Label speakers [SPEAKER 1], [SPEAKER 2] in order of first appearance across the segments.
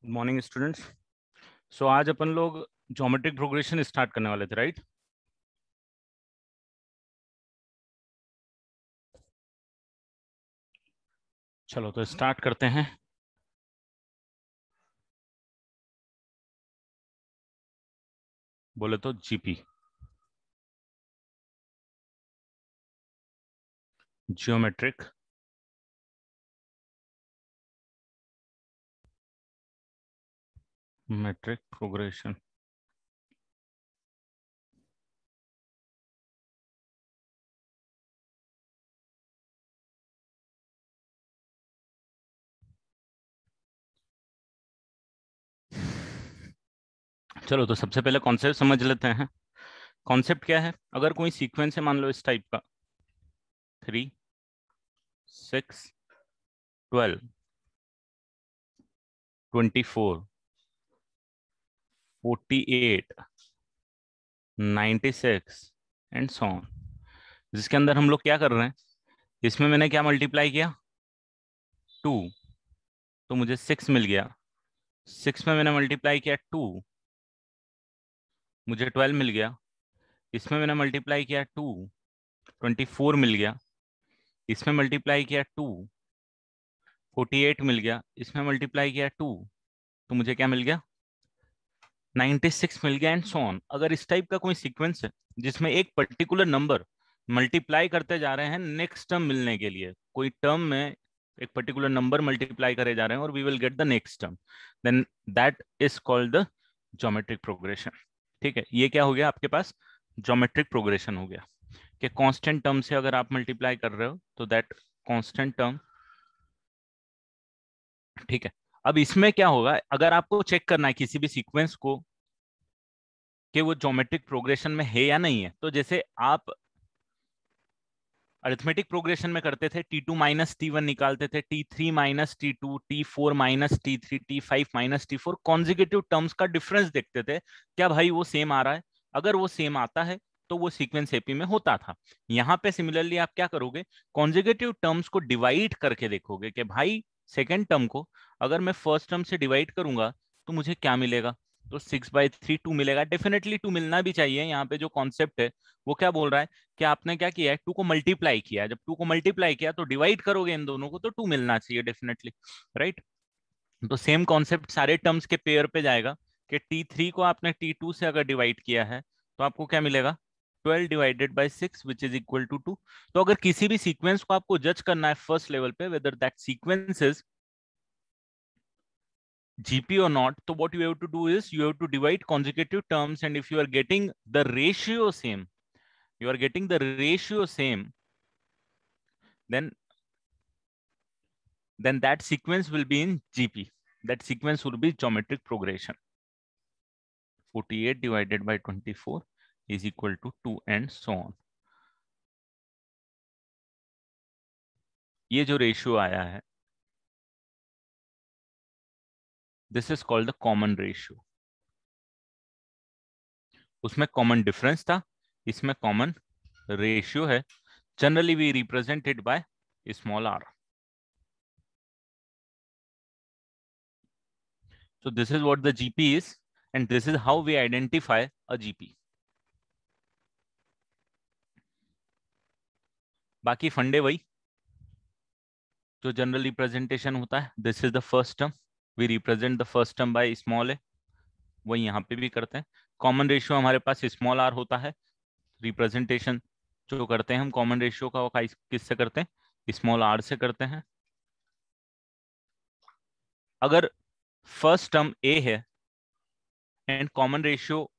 [SPEAKER 1] Good morning students. सो आज अपन लोग geometric progression start करने वाले थे, राइट? चलो तो स्टार्ट करते हैं। बोले तो जीपी, ज्योमेट्रिक मेट्रिक प्रोग्रेशन। चलो तो सबसे पहले कॉन्सेप्ट समझ लेते हैं। कॉन्सेप्ट क्या है? अगर कोई सीक्वेंस है, मान लो इस टाइप का, 3, 6, 12, 24, 48, 96 एंड सो ऑन, जिसके अंदर हम लोग क्या कर रहे हैं, इसमें मैंने क्या मल्टीप्लाई किया, 2, तो मुझे 6 मिल गया। 6 में मैंने मल्टीप्लाई किया 2, मुझे 12 मिल गया। इसमें मैंने मल्टीप्लाई किया 2, 24 मिल गया। इसमें मल्टीप्लाई किया 2, 48 मिल गया। इसमें मल्टीप्लाई किया 2, तो मुझे क्या मिल गया, 96 मिल गया एंड सो ऑन। अगर इस टाइप का कोई सीक्वेंस है जिसमें एक पर्टिकुलर नंबर मल्टीप्लाई करते जा रहे हैं नेक्स्ट टर्म मिलने के लिए, कोई टर्म में एक पर्टिकुलर नंबर मल्टीप्लाई करे जा रहे हैं और we will get the next term, then that is called the geometric progression. ठीक है, ये क्या हो गया आपके पास, ज्योमेट्रिक प्रोग्रेशन हो गया कि कांस्टेंट टर्म से अगर आप मल्टीप्लाई कर रहे हो तो दैट कांस्टेंट टर्म। ठीक है, अब इसमें क्या होगा, अगर आपको चेक करना है किसी भी सीक्वेंस को कि वो ज्योमेट्रिक प्रोग्रेशन में है या नहीं है, तो जैसे आप अरिथमेटिक प्रोग्रेशन में करते थे, T2 माइनस T1 निकालते थे, T3 minus T2, T4 minus T3, T5 minus T4, consecutive terms का डिफरेंस देखते थे, क्या भाई वो सेम आ रहा है। अगर वो सेम आता है तो वो सीक्वेंस एपी में होता था। यहाँ पे सिमिलरली आप क्या करोगे, कॉन्जिक्यूटिव टर्म्स को डिवाइड करके देखोगे कि भाई सेकेंड टर्म को अगर मैं फर्स्ट टर्म से डिवाइड करूंगा तो मुझे क्या मिलेगा, तो 6/3 2 मिलेगा। डेफिनेटली 2 मिलना भी चाहिए। यहाँ पे जो कॉन्सेप्ट है वो क्या बोल रहा है कि आपने क्या किया है, 2 को मल्टीप्लाई किया है। जब 2 को मल्टीप्लाई किया तो डिवाइड करोगे इन दोनों को तो 2 मिलना चाहिए डेफिनेटली, राइट? तो सेम कॉन्सेप्ट सारे टर्म्स के पेयर पे जाएगा कि T3 को आपने T2 से अगर डिवाइड किया है तो आपको क्या मिलेगा, 12/6 विच इज इक्वल टू 2। तो अगर किसी भी सीक्वेंस को आपको जज करना है फर्स्ट लेवल पे whether that sequence is GP or not, so what you have to do is you have to divide consecutive terms, and if you are getting the ratio same, you are getting the ratio same, then that sequence will be in GP. That sequence will be geometric progression. 48 divided by 24 is equal to 2 and so on. ये जो ratio आया है, this is called the common ratio. उसमें common difference था, इसमें common ratio है। Generally we represented by small r. So this is what the GP is, and this is how we identify a GP. बाकी फंडे वही जो general representation होता है, this is the first term, we represent the first term by small a, वही यहाँ पे भी करते हैं। कॉमन रेशियो हमारे पास स्मॉल आर होता है। रिप्रेजेंटेशन जो करते हैं हम कॉमन रेशियो का वो किससे करते हैं, स्मॉल आर से करते हैं। अगर फर्स्ट टर्म ए है एंड कॉमन रेशियो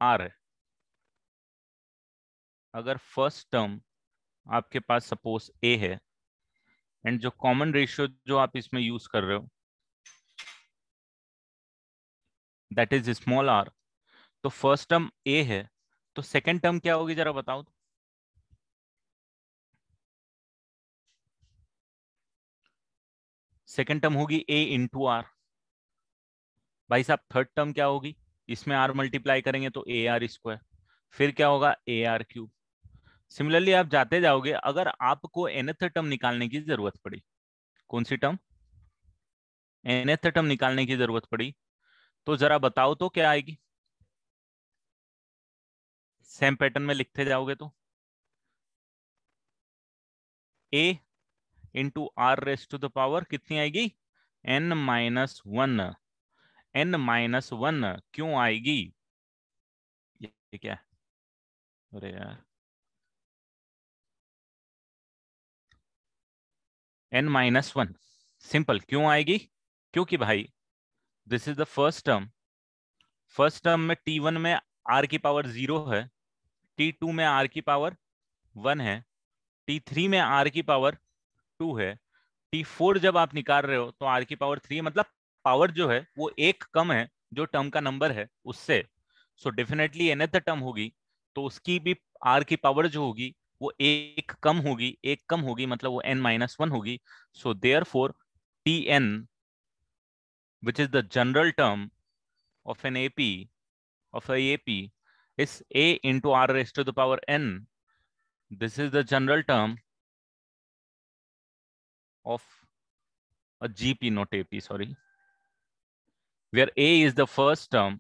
[SPEAKER 1] आर है, अगर फर्स्ट टर्म आपके पास सपोज ए है एंड जो कॉमन रेशियो जो आप इसमें यूज कर रहे हो दैट इज स्मॉल आर, तो फर्स्ट टर्म ए है, तो सेकंड टर्म क्या होगी जरा बताओ तो। सेकंड टर्म होगी ए इंटू आर। भाई साहब थर्ड टर्म क्या होगी, इसमें आर मल्टीप्लाई करेंगे तो ए आर स्क्वायर, फिर क्या होगा ए आर क्यूब। सिमिलरली आप जाते जाओगे, अगर आपको nth टर्म निकालने की जरूरत पड़ी, कौन सी टर्म, nth टर्म निकालने की जरूरत पड़ी, तो जरा बताओ तो क्या आएगी। सेम पैटर्न में लिखते जाओगे तो a into r raise to the power कितनी आएगी, n-1। n-1 क्यों आएगी, ये क्या है? अरे यार, n-1 सिंपल क्यों आएगी, क्योंकि भाई this is the first term. First term में t1 में r की पावर 0 है, t2 में r की पावर 1 है, t3 में r की पावर 2 है, t4 जब आप निकाल रहे हो तो r की पावर 3 है, मतलब पावर जो है वो एक कम है जो टर्म का नंबर है उससे। सो डेफिनेटली nth टर्म होगी तो उसकी भी r की पावर जो होगी वो एक कम होगी, एक कम होगी मतलब वो n-1 होगी। So therefore tn which is the general term of an AP of a AP is a into r raised to the power n. This is the general term of a GP, not AP, sorry, where a is the first term.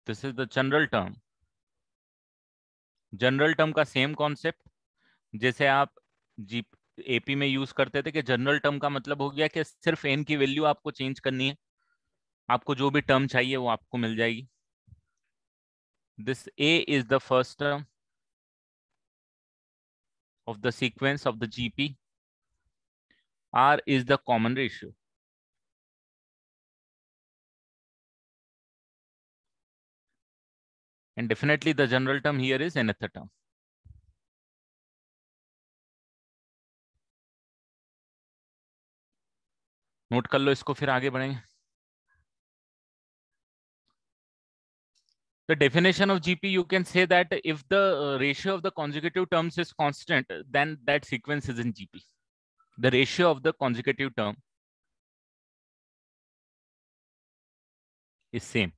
[SPEAKER 1] This is the general term. General term का same concept जैसे आप जी AP में use करते थे कि general term का मतलब हो गया कि सिर्फ एन की वैल्यू आपको चेंज करनी है, आपको जो भी टर्म चाहिए वो आपको मिल जाएगी। This A is the first term of the sequence of the GP. R is the common ratio. And definitely the general term here is nth term. Note कर लो इसको, फिर आगे बढ़ेंगे। The definition of GP, you can say that if the ratio of the consecutive terms is constant, then that sequence is in GP. The ratio of the consecutive term is same.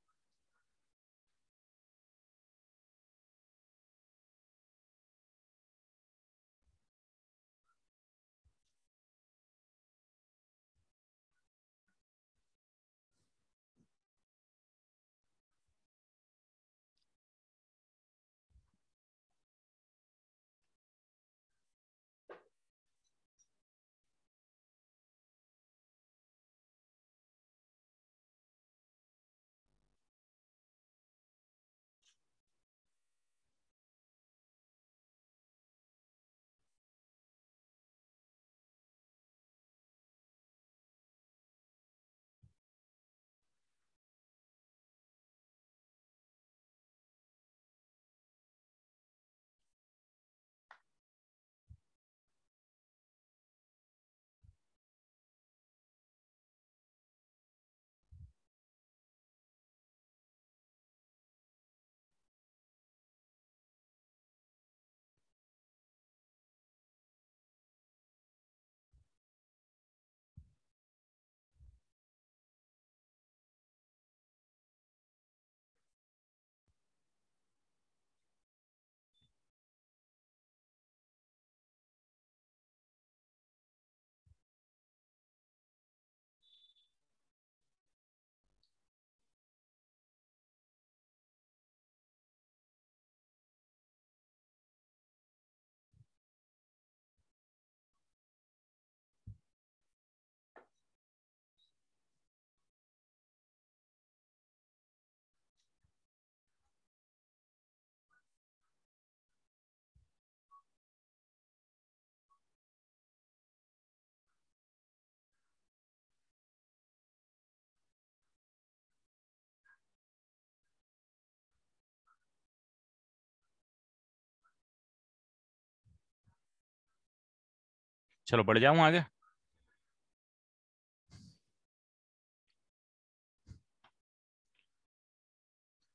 [SPEAKER 1] चलो बढ़ जाऊं आगे।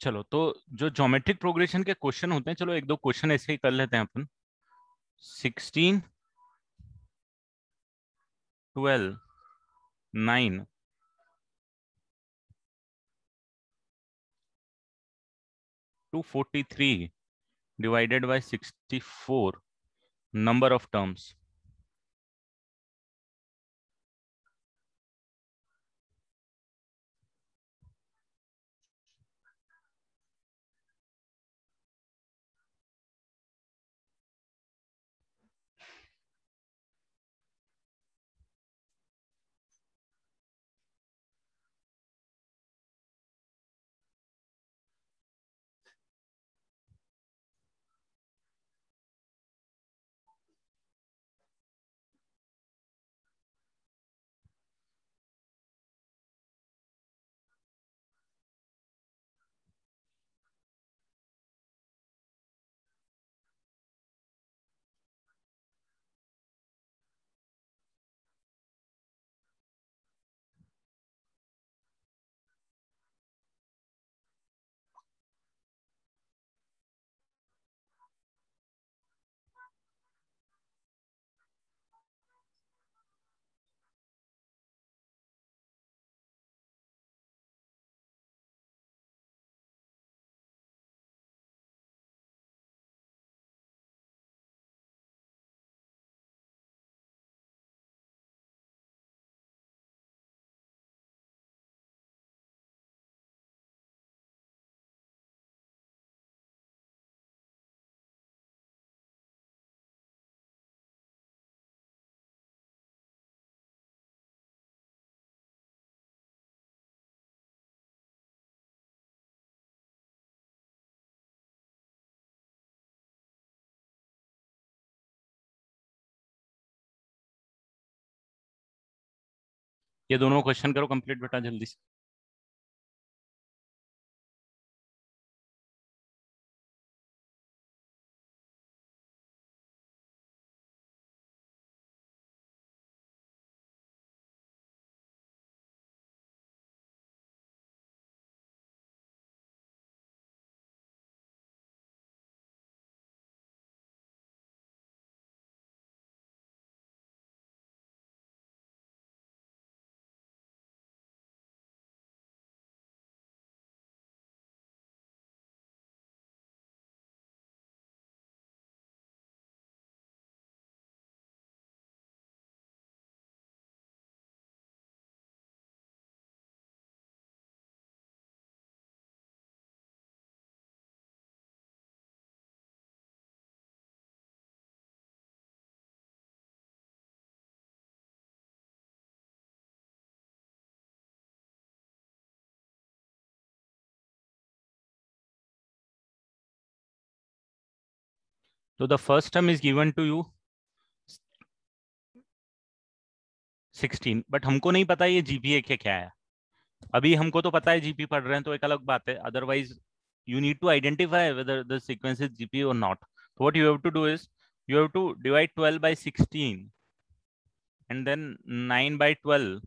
[SPEAKER 1] चलो तो जो geometric progression के question होते हैं, चलो एक दो क्वेश्चन ऐसे ही कर लेते हैं अपन। 16, 12, 9, 243 divided by 64 number of terms। ये दोनों क्वेश्चन करो कंप्लीट बेटा जल्दी से। तो the first term is given to you 16, but हमको नहीं पता ये जीपीए के क्या है। अभी हमको तो पता है जीपी पढ़ रहे हैं तो एक अलग बात है, otherwise you need to identify whether the sequence is GP or not. So what you have to do is you have to divide 12 by 16 and then 9 by 12,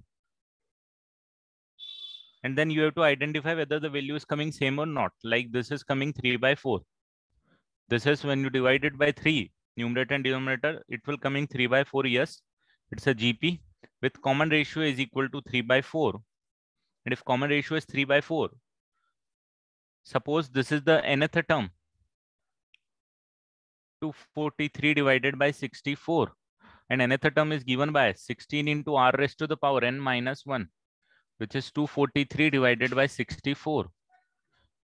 [SPEAKER 1] and then you have to identify whether the value is coming same or not. Like this is coming 3 by 4. This is when you divide it by 3, numerator and denominator, it will coming 3 by 4. Yes, it's a GP with common ratio is equal to 3 by 4. And if common ratio is 3 by 4, suppose this is the nth term, 243 divided by 64, and nth term is given by 16 into r raised to the power n minus 1, which is 243 divided by 64.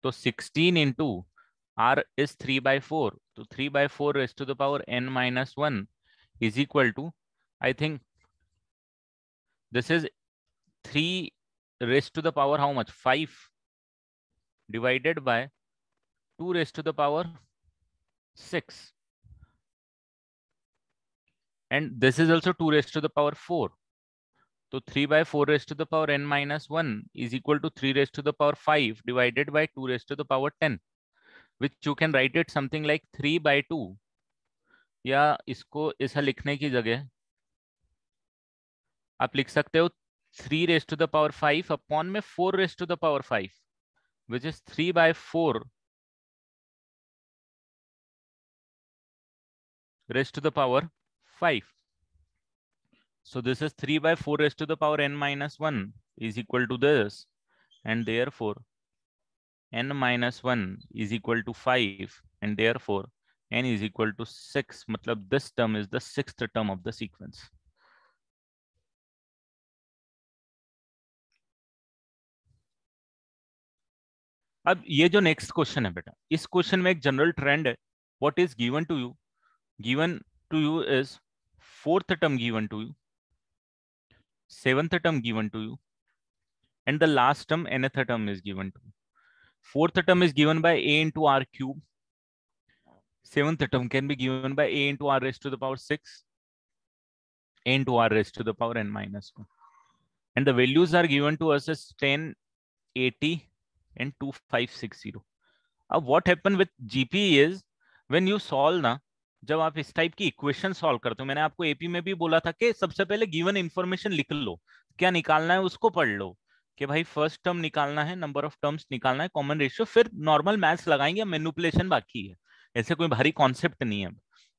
[SPEAKER 1] So 16 into r is 3 by 4. So 3 by 4 raised to the power n minus 1 is equal to, I think this is 3 raised to the power how much? 5 divided by 2 raised to the power 6. And this is also 2 raised to the power 4. So 3 by 4 raised to the power n minus 1 is equal to 3 raised to the power 5 divided by 2 raised to the power 10, which you can write it something like 3 by 2, या इसको ऐसा लिखने की जगह आप लिख सकते हो 3 raised to the power 5 upon में 4 raised to the power 5, which is 3 by 4 raised to the power 5. So this is 3 by 4 raised to the power n minus 1 is equal to this, and therefore n minus 1 is equal to 5, and therefore n is equal to 6. मतलब this term is the sixth term of the sequence. अब ये जो next question है बेटा, इस question में एक general trend है. What is given to you? Given to you is fourth term given to you, seventh term given to you, and the last term nth term is given to you. Fourth term is given by a into r cube. Seventh term can be given by a into r raised to the power 6, a into r raised to the power n minus 1. And the values are given to us as 10, 80 and 2560. अब what happen with GP is when you solve ना, जब आप इस type की equation solve करते हो, मैंने आपको एपी में भी बोला था कि सबसे पहले गिवन इंफॉर्मेशन लिख लो, क्या निकालना है उसको पढ़ लो, कि भाई फर्स्ट टर्म निकालना है, नंबर ऑफ टर्म्स निकालना है, कॉमन रेशियो, फिर नॉर्मल मैथ्स लगाएंगे, मैनिपुलेशन बाकी है, ऐसे कोई भारी कॉन्सेप्ट नहीं है.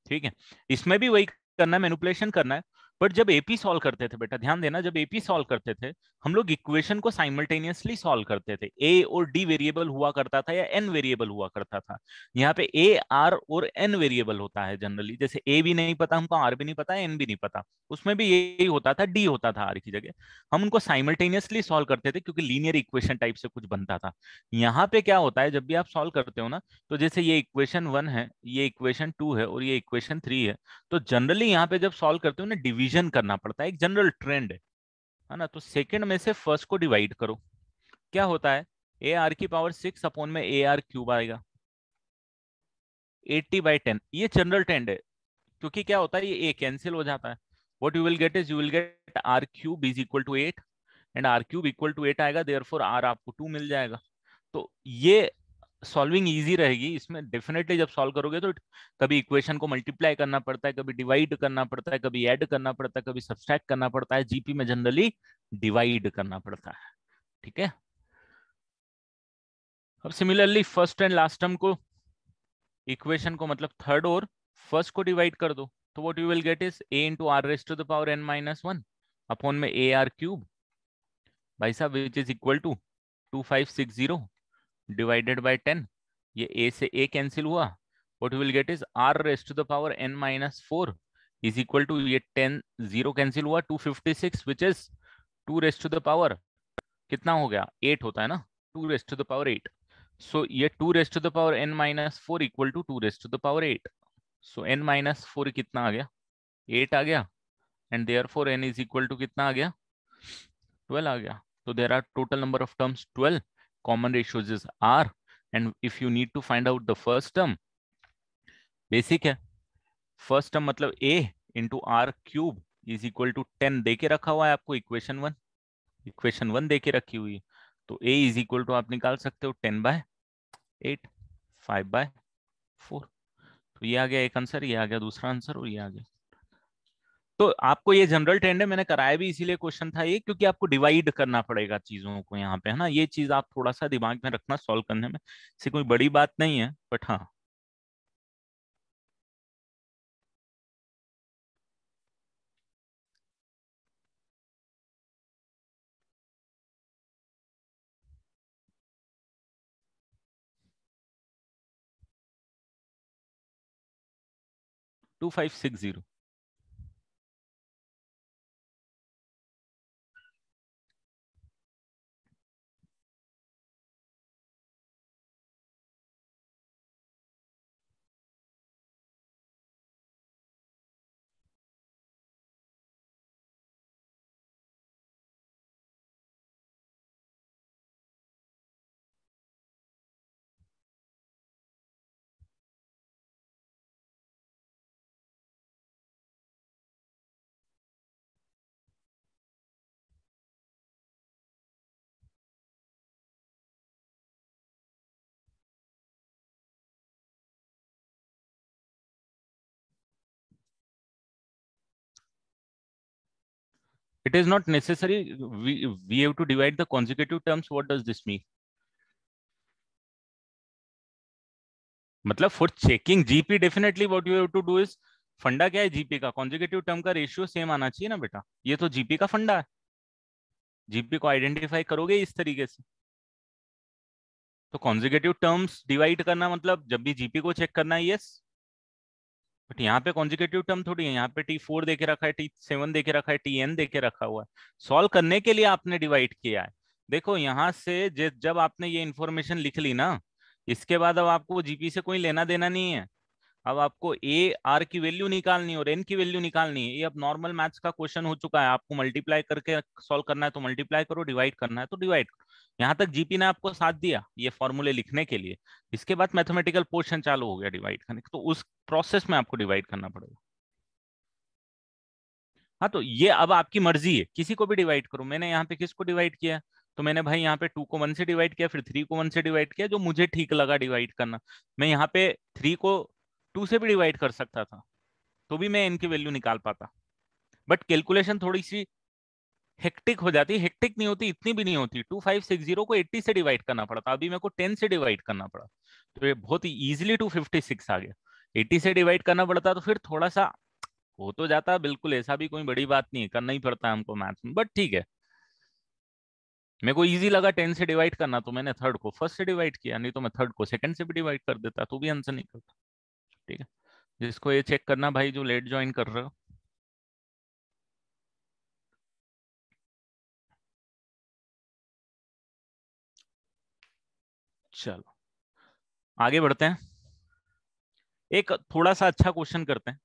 [SPEAKER 1] ठीक है, इसमें भी वही करना है, मैनिपुलेशन करना है. बट जब एपी सॉल्व करते थे बेटा, ध्यान देना, जब एपी सॉल्व करते थे हम लोग इक्वेशन को साइमल्टेनियसली सॉल्व करते थे. ए और डी वेरिएबल हुआ करता था या एन वेरिएबल हुआ करता था. यहाँ पे ए आर और एन वेरिएबल होता है जनरली. जैसे ए भी नहीं पता हमको, आर भी नहीं पता, एन भी नहीं पता, उसमें भी यही होता था, डी होता था आर की जगह. हम उनको साइमल्टेनियसली सॉल्व करते थे क्योंकि लीनियर इक्वेशन टाइप से कुछ बनता था. यहाँ पे क्या होता है, जब भी आप सॉल्व करते हो ना, तो जैसे ये इक्वेशन 1 है, ये इक्वेशन 2 है और ये इक्वेशन 3 है, तो जनरली यहाँ पे जब सॉल्व करते हो ना, डिवीजन करना पड़ता है, एक जनरल ट्रेंड है ना. तो सेकंड में से फर्स्ट को डिवाइड करो, क्या होता है, ए आर की पावर 6 अपॉन में ए आर क्यूब आएगा, 80/10. ये जनरल ट्रेंड है, क्योंकि क्या होता है, ये ए कैंसिल हो जाता है. What you will get is you will get r cube is equal to 8, and r cube equal to 8 आएगा, देयरफॉर आर आपको 2 मिल जाएगा। तो ये सॉल्विंग इजी रहेगी। इसमें डेफिनेटली जब सॉल्व करोगे तो कभी इक्वेशन को मल्टीप्लाई करना पड़ता है, कभी डिवाइड करना पड़ता है, कभी ऐड करना पड़ता है, कभी सब्सट्रैक्ट करना पड़ता है। जीपी में जनरली डिवाइड करना पड़ता है। ठीक है। अब similarly first and last term को, इक्वेशन को मतलब थर्ड और फर्स्ट को डिवाइड कर दो, तो what you will get is a into r raise to the power n minus 1 upon में ए आर क्यूब भाई साहब, which is equal to 2560 divided by 10। ये a से a कैंसिल हुआ, what you will get is r raise to the power n minus 4 is equal to, ये 10 0 cancel हुआ, 256 which is 2 raise to the power कितना हो गया, 8 होता है ना, 2 raise to the power 8। So ये 2 raise to the power n minus 4 equal to 2 raise to the power 8। So n minus 4 कितना आ गया, 8 आ गया, and therefore n is equal to कितना आ गया, 12 आ गया। तो there are total number of terms 12, common ratios is r, and if you need to find out the first term, basic है, फर्स्ट टर्म मतलब a into r cube is equal to 10 दे के रखा हुआ है आपको, इक्वेशन वन दे के रखी हुई है। तो a इज इक्वल टू आप निकाल सकते हो 10/8, 5/4। तो ये आ गया एक आंसर, ये आ गया दूसरा आंसर, और ये आ गया। तो आपको ये जनरल ट्रेंड है, मैंने कराया भी इसीलिए क्वेश्चन था ये, क्योंकि आपको डिवाइड करना पड़ेगा चीजों को यहाँ पे, है ना। ये चीज आप थोड़ा सा दिमाग में रखना सॉल्व करने में, इससे कोई बड़ी बात नहीं है, बट हाँ। Two five six zero It is not necessary. We have to divide the consecutive terms. What does this mean? मतलब for checking GP definitely what you have to do is, फंडा क्या है जीपी का, consecutive term का ratio same आना चाहिए ना बेटा, ये तो जीपी का फंडा है। जीपी को आइडेंटिफाई करोगे इस तरीके से। तो कॉन्जिक्यूटिव टर्म्स डिवाइड करना मतलब जब भी जीपी को चेक करना है, यस। बट यहाँ पे कॉन्जिक्यूटिव टर्म थोड़ी है, यहाँ पे T4 देके रखा है, T7 देके रखा है, Tn देके रखा हुआ है। सॉल्व करने के लिए आपने डिवाइड किया है। देखो यहाँ से जब आपने ये इंफॉर्मेशन लिख ली ना, इसके बाद अब आपको जीपी से कोई लेना देना नहीं है। अब आपको ए आर की वैल्यू निकालनी है और एन की वैल्यू निकालनी है। ये अब नॉर्मल मैथ्स का क्वेश्चन हो चुका है। आपको मल्टीप्लाई करके सॉल्व करना है तो मल्टीप्लाई करो, डिवाइड करना है तो डिवाइड करो। यहाँ तक जीपी ने आपको साथ दिया ये फॉर्मूले लिखने के लिए। इसके बाद मैथमेटिकल पोर्शन चालू हो गया डिवाइड करने, तो उस प्रोसेस में आपको डिवाइड करना पड़ेगा। हाँ, तो ये अब आपकी मर्जी है, किसी को भी डिवाइड करो। मैंने यहाँ पे किसको डिवाइड किया, तो मैंने भाई यहाँ पे 2 को 1 से डिवाइड किया, फिर 3 को 1 से डिवाइड किया, जो मुझे ठीक लगा डिवाइड करना। मैं यहाँ पे 3 को 2 से भी डिवाइड कर सकता था, तो भी मैं इनकी वैल्यू निकाल पाता। बट कैलकुलेशन थोड़ी सी हेक्टिक हो जाती, हेक्टिक नहीं होती, इतनी भी नहीं होती। 2560 को 80 से डिवाइड करना पड़ा था, अभी मेरे को 10 से डिवाइड करना पड़ा, तो ये बहुत ही इजीली 256 आ गया। 80 से डिवाइड करना पड़ता तो फिर थोड़ा सा हो तो जाता, बिल्कुल ऐसा भी कोई बड़ी बात नहीं है, करना ही पड़ता है हमको मैथ्स में, बट ठीक है। मेरे को इजी लगा 10 से डिवाइड करना, तो मैंने थर्ड को फर्स्ट से डिवाइड किया, नहीं तो मैं थर्ड को सेकंड से भी डिवाइड कर देता, तो भी आंसर निकलता। ठीक है, जिसको ये चेक करना भाई, जो लेट ज्वाइन कर रहे हो। चलो आगे बढ़ते हैं, एक थोड़ा सा अच्छा क्वेश्चन करते हैं।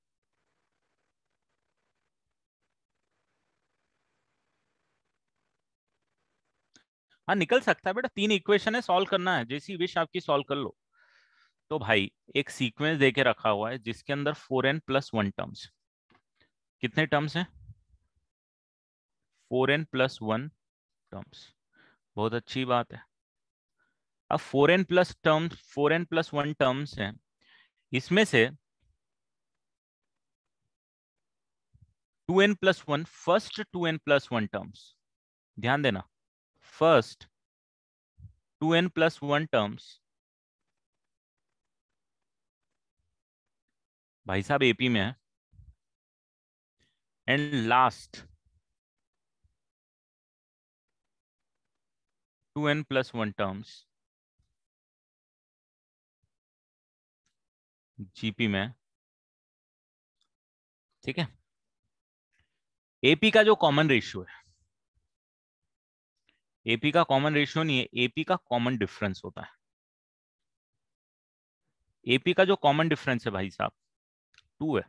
[SPEAKER 1] हाँ निकल सकता है बेटा, 3 इक्वेशन है, सॉल्व करना है, जैसी विश आपकी सॉल्व कर लो। तो भाई एक सीक्वेंस देके रखा हुआ है जिसके अंदर 4n+1 टर्म्स, कितने टर्म्स हैं, 4n+1 टर्म्स, बहुत अच्छी बात है। अब 4n+1 टर्म्स हैं, इसमें से 2n+1, फर्स्ट 2n+1 टर्म्स, ध्यान देना, फर्स्ट 2n+1 टर्म्स भाई साहब एपी में है, and last 2n+1 terms GP में है। ठीक है, एपी का जो कॉमन रेशियो है, एपी का कॉमन रेशियो नहीं है, एपी का कॉमन डिफरेंस होता है। एपी का जो कॉमन डिफरेंस है भाई साहब 2 है,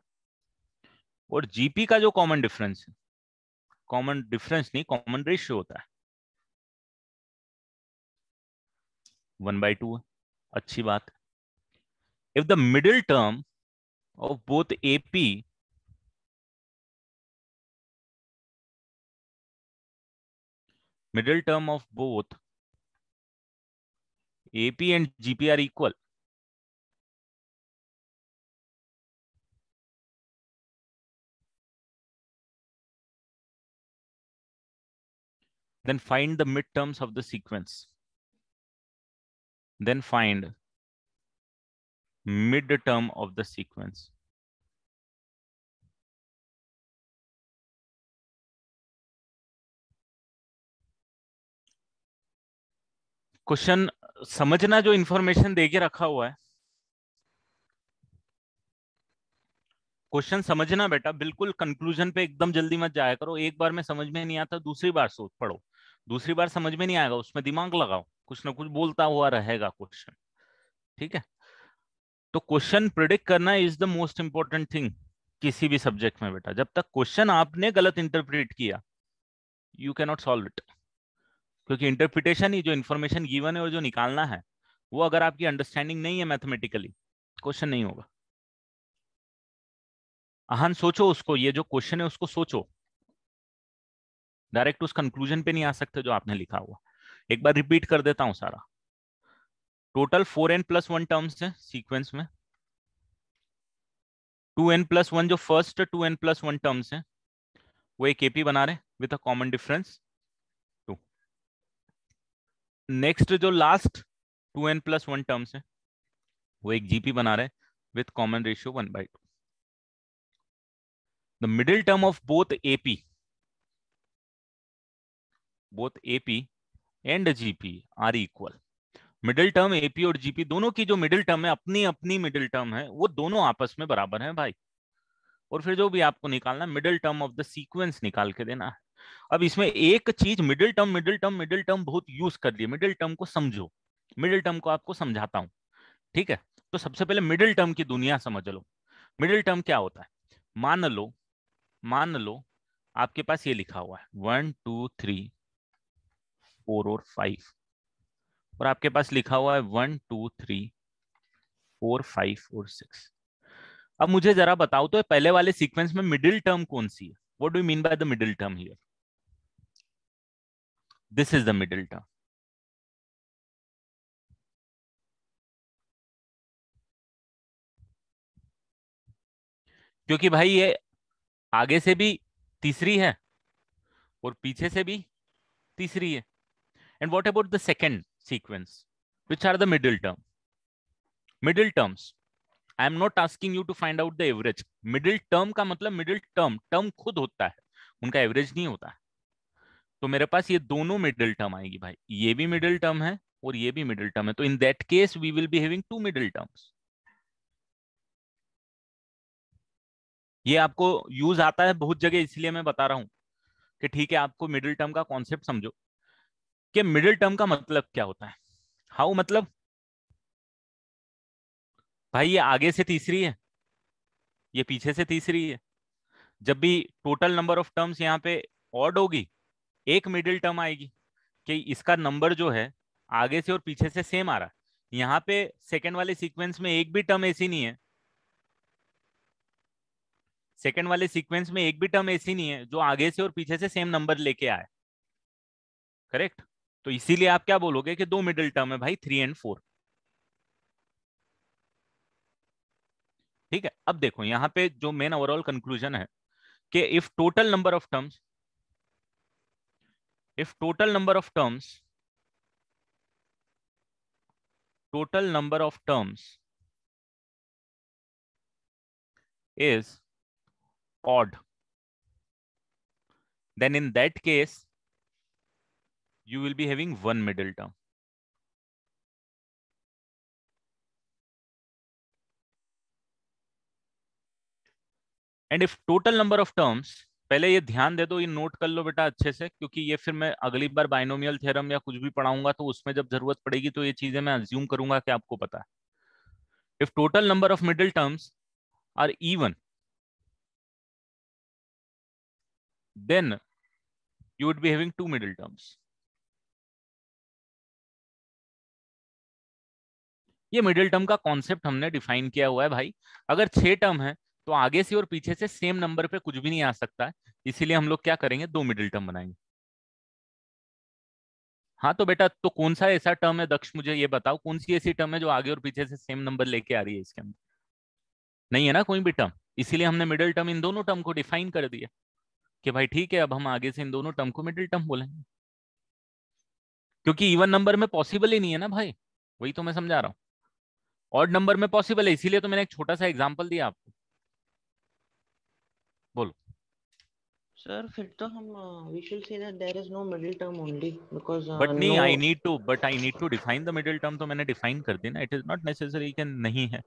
[SPEAKER 1] और जीपी का जो कॉमन डिफरेंस है, कॉमन डिफरेंस नहीं, कॉमन रेशियो होता है 1/2 है। अच्छी बात। If the middle term of both AP middle term of both AP and GP are equal, then find the midterms of the sequence. Then find midterm of the sequence. Question समझना, जो information देके रखा हुआ है, question समझना बेटा, बिल्कुल conclusion पे एकदम जल्दी मत जाया करो। एक बार में समझ में नहीं आता, दूसरी बार सोच पढ़ो, दूसरी बार समझ में नहीं आएगा, उसमें दिमाग लगाओ, कुछ ना कुछ बोलता हुआ रहेगा क्वेश्चन। ठीक है, तो क्वेश्चन प्रिडिक्ट करना is the most important thing किसी भी सब्जेक्ट में बेटा। जब तक क्वेश्चन आपने गलत इंटरप्रेट किया, यू कैनॉट सॉल्व इट, क्योंकि इंटरप्रिटेशन ही, जो इन्फॉर्मेशन गिवन है और जो निकालना है, वो अगर आपकी अंडरस्टैंडिंग नहीं है मैथमेटिकली, क्वेश्चन नहीं होगा। अहन सोचो उसको, ये जो क्वेश्चन है उसको सोचो, डायरेक्ट उस कंक्लूजन पे नहीं आ सकते जो आपने लिखा हुआ। एक बार रिपीट कर देता हूं सारा। टोटल 4n+1 टर्म्स है सीक्वेंस में। 2n+1 जो फर्स्ट 2n+1 टर्म्स है, वो एक एपी बना रहे with a common difference 2। Next जो लास्ट 2n+1 टर्म्स है, वो एक जीपी बना रहे with common ratio 1/2। The middle term of both AP and GP are equal. Middle term AP और जीपी दोनों की जो मिडिल टर्म है, अपनी अपनी मिडिल टर्म है, वो दोनों आपस में बराबर है भाई। और फिर जो भी आपको निकालना, middle term of the sequence निकाल के देना है। अब इसमें एक चीज, middle term middle term middle term बहुत यूज कर लिए, मिडिल टर्म को समझो। मिडिल टर्म को आपको समझाता हूं, ठीक है। तो सबसे पहले मिडिल टर्म की दुनिया समझ लो। मिडिल टर्म क्या होता है? मान लो आपके पास ये लिखा हुआ है 1 2 3 4 और 5, और आपके पास लिखा हुआ है 1 2 3 4 5 और 6। अब मुझे जरा बताओ तो पहले वाले सीक्वेंस में मिडिल टर्म कौन सी है? What do you mean by the middle term here? This is the middle term. क्योंकि भाई ये आगे से भी तीसरी है और पीछे से भी तीसरी है। And what about the second sequence, which are the middle term? Middle terms, I am not asking you to find out the average. Middle term का मतलब मिडिल टर्म, टर्म खुद होता है, उनका एवरेज नहीं होता है। तो मेरे पास ये दोनों मिडिल टर्म आएगी भाई, ये भी मिडिल टर्म है और ये भी मिडिल टर्म है, तो in that case we will be having 2 middle terms. ये आपको यूज आता है बहुत जगह, इसलिए मैं बता रहा हूं कि ठीक है, आपको मिडिल टर्म का कॉन्सेप्ट समझो कि मिडिल टर्म का मतलब क्या होता है। हाउ मतलब, भाई ये आगे से तीसरी है, ये पीछे से तीसरी है। जब भी टोटल नंबर ऑफ टर्म्स यहाँ पे ऑड होगी, एक मिडिल टर्म आएगी कि इसका नंबर जो है आगे से और पीछे से सेम आ रहा है। यहाँ पे सेकंड वाले सीक्वेंस में एक भी टर्म ऐसी नहीं है, सेकंड वाले सीक्वेंस में एक भी टर्म ऐसी नहीं है जो आगे से और पीछे से सेम नंबर लेके आए। करेक्ट। तो इसीलिए आप क्या बोलोगे कि दो मिडिल टर्म है भाई, 3 और 4। ठीक है, अब देखो यहां पे जो मेन ओवरऑल कंक्लूजन है कि if total number of terms is odd, then in that case you will be having one middle term. And if total number of terms, पहले ये ध्यान दे दो, ये नोट कर लो बेटा अच्छे से, क्योंकि ये फिर मैं अगली बार बाइनोमियल थ्योरम या कुछ भी पढ़ाऊंगा तो उसमें जब जरूरत पड़ेगी तो ये चीजें मैं अज्यूम करूंगा कि आपको पता है. If total number of middle terms are even, then you would be having two middle terms. ये मिडिल टर्म का कॉन्सेप्ट हमने डिफाइन किया हुआ है भाई. अगर 6 टर्म है तो आगे से और पीछे से सेम नंबर पे कुछ भी नहीं आ सकता है, इसीलिए हम लोग क्या करेंगे, दो मिडिल टर्म बनाएंगे. हाँ तो बेटा, तो कौन सा ऐसा टर्म है दक्ष, मुझे ये बताओ कौन सी ऐसी टर्म है जो आगे और पीछे से सेम नंबर लेके आ रही है इसके अंदर? नहीं है ना कोई भी टर्म. इसीलिए हमने मिडिल टर्म इन दोनों टर्म को डिफाइन कर दिया कि भाई ठीक है, अब हम आगे से इन दोनों टर्म को मिडिल टर्म बोलेंगे, क्योंकि इवन नंबर में पॉसिबल ही नहीं है ना भाई. वही तो मैं समझा रहा हूँ. ऑड नंबर में पॉसिबल है, इसीलिए तो मैंने एक छोटा सा एग्जांपल दिया आपको. बोलो.
[SPEAKER 2] सर फिर तो हम we should say that there is no middle term only because
[SPEAKER 1] but नहीं,
[SPEAKER 2] no.
[SPEAKER 1] I need to define the middle term, तो मैंने डिफाइन कर दी ना. इट इज नॉट नेसेसरी कि नहीं है.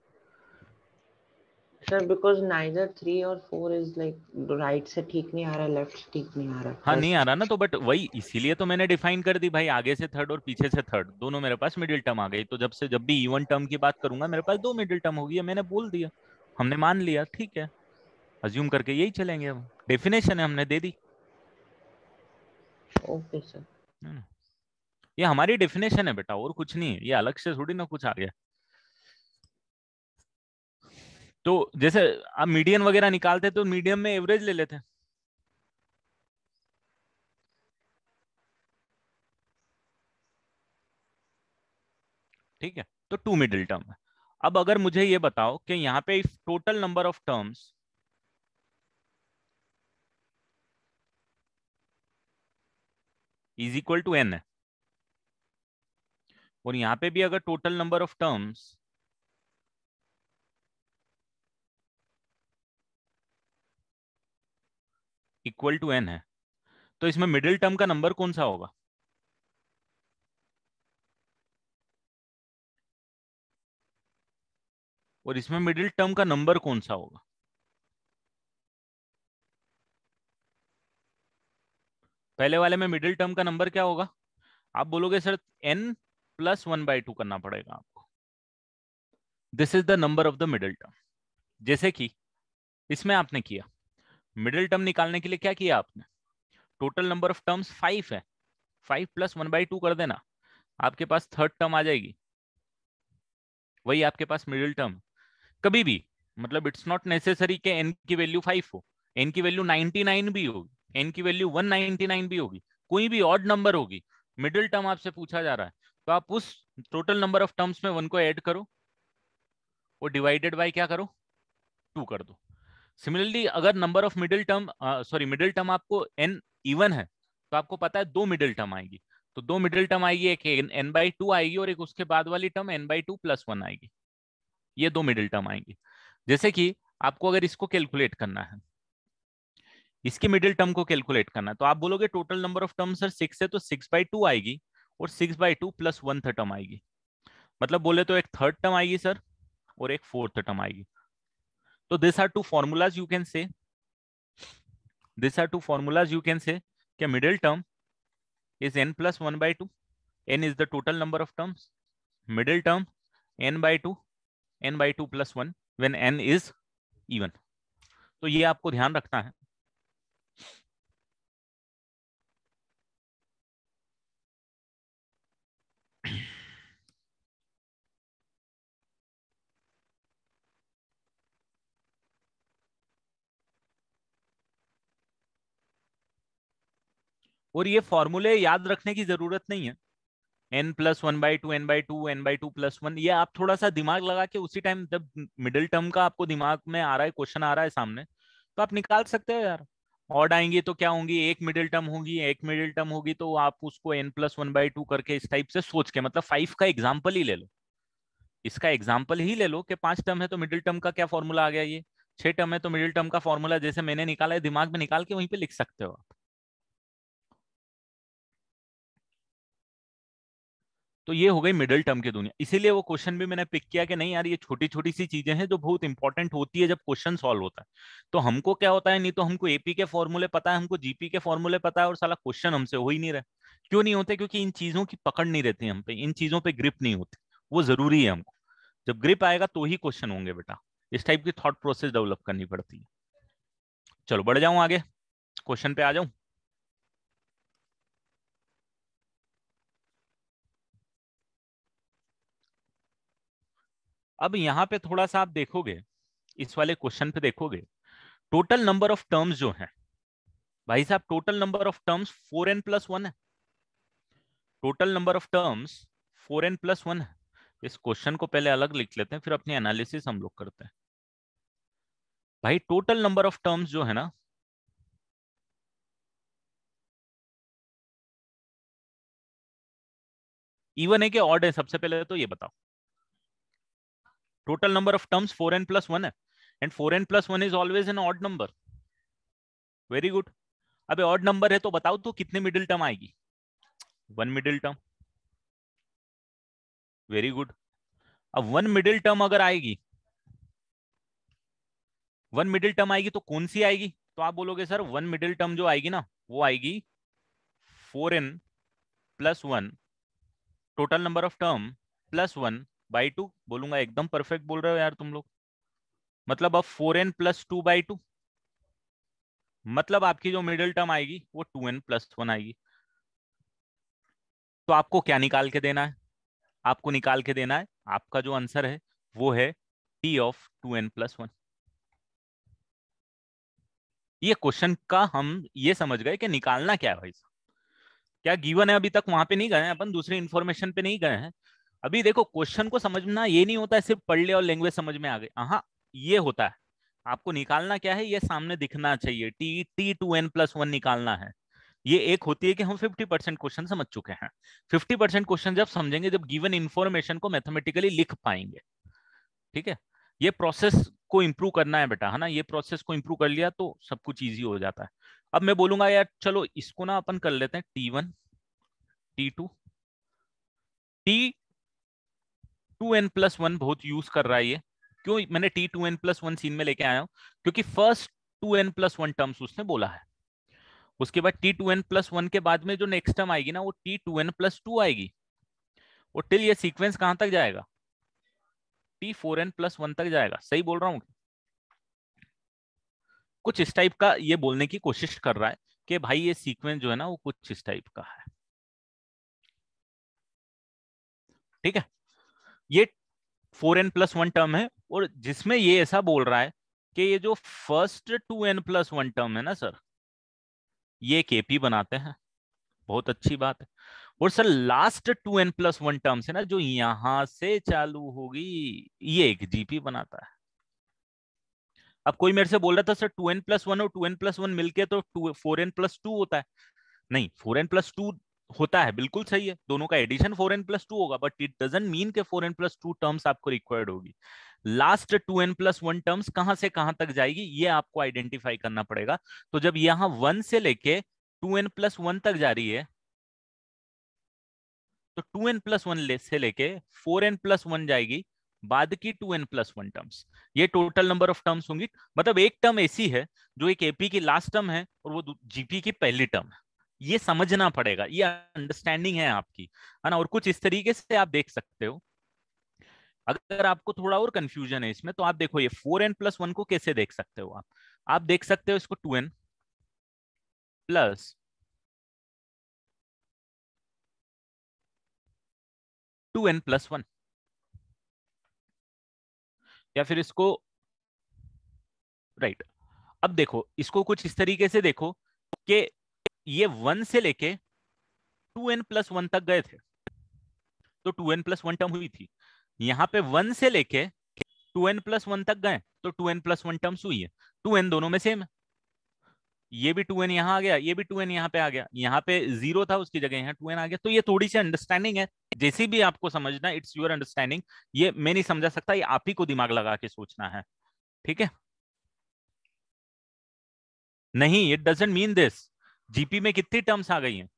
[SPEAKER 2] सर बिकॉज नाइदर 3 और 4 इज लाइक राइट से ठीक नहीं आ रहा, लेफ्ट से ठीक नहीं आ रहा
[SPEAKER 1] हाँ नहीं आ
[SPEAKER 2] फर्स्ट.
[SPEAKER 1] रहा ना, तो बट वही इसीलिए तो मैंने डिफाइन कर दी भाई, आगे से थर्ड और पीछे से थर्ड दोनों मेरे पास मिडिल टर्म आ गई, तो जब भी इवन टर्म की बात करूंगा मेरे पास दो मिडिल टर्म होगी, मैंने बोल दिया, हमने मान लिया, ठीक है, अज्यूम करके यही चलेंगे. अब डेफिनेशन है, हमने दे दी.
[SPEAKER 2] Okay sir.
[SPEAKER 1] है ना? ये हमारी डेफिनेशन है बेटा, और कुछ नहीं है, ये अलग से थोड़ी ना कुछ आ गया. तो जैसे आप मीडियन वगैरह निकालते तो मीडियम में एवरेज ले लेते. ठीक है, तो टू मिडिल टर्म है. अब अगर मुझे ये बताओ कि यहाँ पे total number of terms is equal to n है, और यहाँ पे भी अगर total number of terms equal to n है, तो इसमें मिडिल टर्म का नंबर कौन सा होगा? और इसमें मिडिल टर्म का नंबर कौन सा होगा? पहले वाले में मिडिल टर्म का नंबर क्या होगा? आप बोलोगे सर n+1/2 करना पड़ेगा आपको. This is the number of the middle term. जैसे कि इसमें आपने किया, मिडिल टर्म निकालने के लिए क्या किया आपने, टोटल नंबर ऑफ टर्म्स 5 है, 5+1/2 कर देना, आपके पास थर्ड टर्म आ जाएगी, वही आपके पास मिडिल टर्म. कभी भी, मतलब इट्स नॉट नेसेसरी कि एन की वैल्यू 5 हो, एन की वैल्यू 99 भी होगी, एन की वैल्यू 199 भी होगी, कोई भी ऑड नंबर होगी, मिडिल टर्म आपसे पूछा जा रहा है, तो आप उस टोटल नंबर ऑफ टर्म्स में वन को ऐड करो और डिवाइडेड बाय क्या करो, 2 कर दो. सिमिलरली अगर नंबर ऑफ मिडिल टर्म आपको एन इवन है, तो आपको पता है दो मिडिल टर्म आएगी, तो दो मिडिल टर्म आएगी, एक n/2 आएगी और एक उसके बाद वाली टर्म n/2+1 आएगी. ये दो मिडिल टर्म आएंगी. जैसे कि आपको अगर इसको कैलकुलेट करना है, इसकी मिडिल टर्म को कैलकुलेट करना है, तो आप बोलोगे total number of term sir 6 है, तो 6/2 आएगी और 6/2+1 टर्म आएगी. मतलब बोले तो एक थर्ड टर्म आएगी सर और एक फोर्थ टर्म आएगी. तो this are two formulas you can say, कि middle term is n+1/2. n is the total number of terms. Middle term n/2, n/2+1 when n is even. तो ये आपको ध्यान रखना है. और ये फॉर्मूले याद रखने की जरूरत नहीं है, n+1/2, n/2, n/2+1, ये आप थोड़ा सा दिमाग लगा के उसी टाइम जब मिडिल टर्म का आपको दिमाग में आ रहा है, क्वेश्चन आ रहा है सामने, तो आप निकाल सकते हो यार। ऑड आएंगी तो क्या होंगी, एक मिडिल टर्म होगी, एक मिडिल टर्म होगी तो आप उसको n+1/2 करके इस टाइप से सोच के, मतलब 5 का एग्जाम्पल ही ले लो, इसका एग्जाम्पल ही ले लो कि 5 टर्म है तो मिडिल टर्म का क्या फॉर्मूला आ गया, ये 6 टर्म है तो मिडिल टर्म का फॉर्मूला जैसे मैंने निकाला है, दिमाग में निकाल के वहीं पे लिख सकते हो आप। तो ये हो गई मिडिल टर्म की दुनिया, इसीलिए वो क्वेश्चन भी मैंने पिक किया कि नहीं यार ये छोटी छोटी सी चीजें हैं जो बहुत इंपॉर्टेंट होती है जब क्वेश्चन सॉल्व होता है। तो हमको क्या होता है, नहीं तो हमको एपी के फॉर्मूले पता है, हमको जीपी के फॉर्मूले पता है, और साला क्वेश्चन हमसे हो ही नहीं रहा। क्यों नहीं होते, क्योंकि इन चीजों की पकड़ नहीं रहती हम पे, इन चीजों पे ग्रिप नहीं होती। वो जरूरी है हमको, जब ग्रिप आएगा तो ही क्वेश्चन होंगे बेटा। इस टाइप की थॉट प्रोसेस डेवलप करनी पड़ती है। चलो बढ़ जाऊं आगे, क्वेश्चन पे आ जाऊं। अब यहाँ पे थोड़ा सा आप देखोगे, इस वाले क्वेश्चन पे देखोगे, टोटल नंबर ऑफ टर्म्स जो है भाई साहब, total number of terms 4n+1 है। Total number of terms 4n+1 है। इस क्वेश्चन को पहले अलग लिख लेते हैं, फिर अपनी एनालिसिस हम लोग करते हैं। भाई टोटल नंबर ऑफ टर्म्स जो है ना, इवन है कि ऑड है, सबसे पहले तो ये बताओ। Total number of terms 4n+1 है, and 4n+1 is always an odd number. Very good. अब ऑड नंबर है तो बताओ तो कितने मिडिल टर्म आएगी, 1 मिडिल टर्म। Very good. अब 1 मिडिल टर्म अगर आएगी, 1 मिडिल टर्म आएगी तो कौन सी आएगी, तो आप बोलोगे सर 1 मिडिल टर्म जो आएगी ना वो आएगी 4n+1, total number of term +1/2। बोलूंगा एकदम परफेक्ट बोल रहे हो यार तुम लोग। मतलब अब 4n+2/2, मतलब आपकी जो मिडिल टर्म आएगी वो 2n+1 आएगी। तो आपको क्या निकाल के देना है, आपको निकाल के देना है, आपका जो आंसर है वो है T(2n+1). ये क्वेश्चन का हम ये समझ गए कि निकालना क्या है भाई साहब। क्या गिवन है, अभी तक वहां पे नहीं गए हैं अपन, दूसरी इंफॉर्मेशन पे नहीं गए हैं। अभी देखो क्वेश्चन को समझना ये नहीं होता है सिर्फ पढ़ लिया और लैंग्वेज समझ में आ गई, हाँ ये होता है। आपको निकालना क्या है, ये सामने दिखना चाहिए, T(2n+1) निकालना है। ये एक होती है कि हम 50% क्वेश्चन समझ चुके हैं। 50% क्वेश्चन जब समझेंगे, जब गिवन इंफॉर्मेशन को मैथमेटिकली लिख पाएंगे। ठीक है, ये प्रोसेस को इंप्रूव करना है बेटा, है ना, ये प्रोसेस को इंप्रूव कर लिया तो सब कुछ इजी हो जाता है। अब मैं बोलूंगा यार चलो इसको ना अपन कर लेते हैं T1, T2, T(2n+1) बहुत यूज कर रहा है ये। क्यों मैंने T(2n+1) सीन में लेके आया हूं, क्योंकि फर्स्ट 2n+1 टर्म्स उसने बोला है। उसके बाद T(2n+1) के बाद में जो नेक्स्ट टर्म आएगी ना वो T(2n+2) आएगी। और टिल ये सीक्वेंस कहां तक जाएगा, T(4n+1) तक जाएगा। सही बोल रहा हूँ, कुछ इस टाइप का ये बोलने की कोशिश कर रहा है कि भाई ये सीक्वेंस जो है ना वो कुछ इस टाइप का है। ठीक है, ये 4n+1 टर्म है, और जिसमें ये ऐसा बोल रहा है कि ये जो फर्स्ट 2n+1 टर्म है ना सर, ये केपी बनाते हैं। बहुत अच्छी बात है। और सर लास्ट 2n+1 टर्म से ना जो यहां से चालू होगी, ये एक जीपी बनाता है। अब कोई मेरे से बोल रहा था सर 2n+1 और 2n+1 मिलके तो 4n+2 होता है। नहीं, 4n+2 होता है, बिल्कुल सही है, दोनों का एडिशन 4n+2 होगा, बट इट डजंट मीन के 4n+2 टर्म्स आपको रिक्वायर्ड होगी। लास्ट 2n+1 टर्म्स कहां से कहां तक जाएगी ये आपको आइडेंटिफाई करना पड़ेगा। तो जब यहां 1 से लेके 2n+1 तक जा रही है, तो 2n+1 से लेके 4n+1 जाएगी, बाद की 2n+1 टर्म्स, ये टोटल नंबर ऑफ टर्म्स होंगी। मतलब एक टर्म ऐसी है जो एक एपी की लास्ट टर्म है और वो जीपी की पहली टर्म है। ये समझना पड़ेगा, ये अंडरस्टैंडिंग है आपकी, है ना। और कुछ इस तरीके से आप देख सकते हो। अगर आपको थोड़ा और कंफ्यूजन है इसमें तो आप देखो ये 4n+1 को कैसे देख सकते हो आप देख सकते हो इसको 2n+1, या फिर इसको, राइट। अब देखो इसको कुछ इस तरीके से देखो कि ये 1 से लेके 2n+1 तक गए थे, तो 2n+1 टर्म हुई थी। यहाँ पे 1 से लेके 2n+1 तक गए तो 2n+1 टर्म्स हुई है। 2n दोनों में सेम है, ये भी 2n यहाँ आ गया, ये भी 2n यहाँ पे आ गया, यहाँ पे 0 था उसकी जगह यहाँ 2n आ गया। तो ये थोड़ी सी अंडरस्टैंडिंग है, जैसी भी आपको समझना, इट्स योर अंडरस्टैंडिंग। ये मैं नहीं समझा सकता, ये आप ही को दिमाग लगा के सोचना है, ठीक है। नहीं, it doesn't mean this. GP में कितनी टर्म्स आ गई हैं,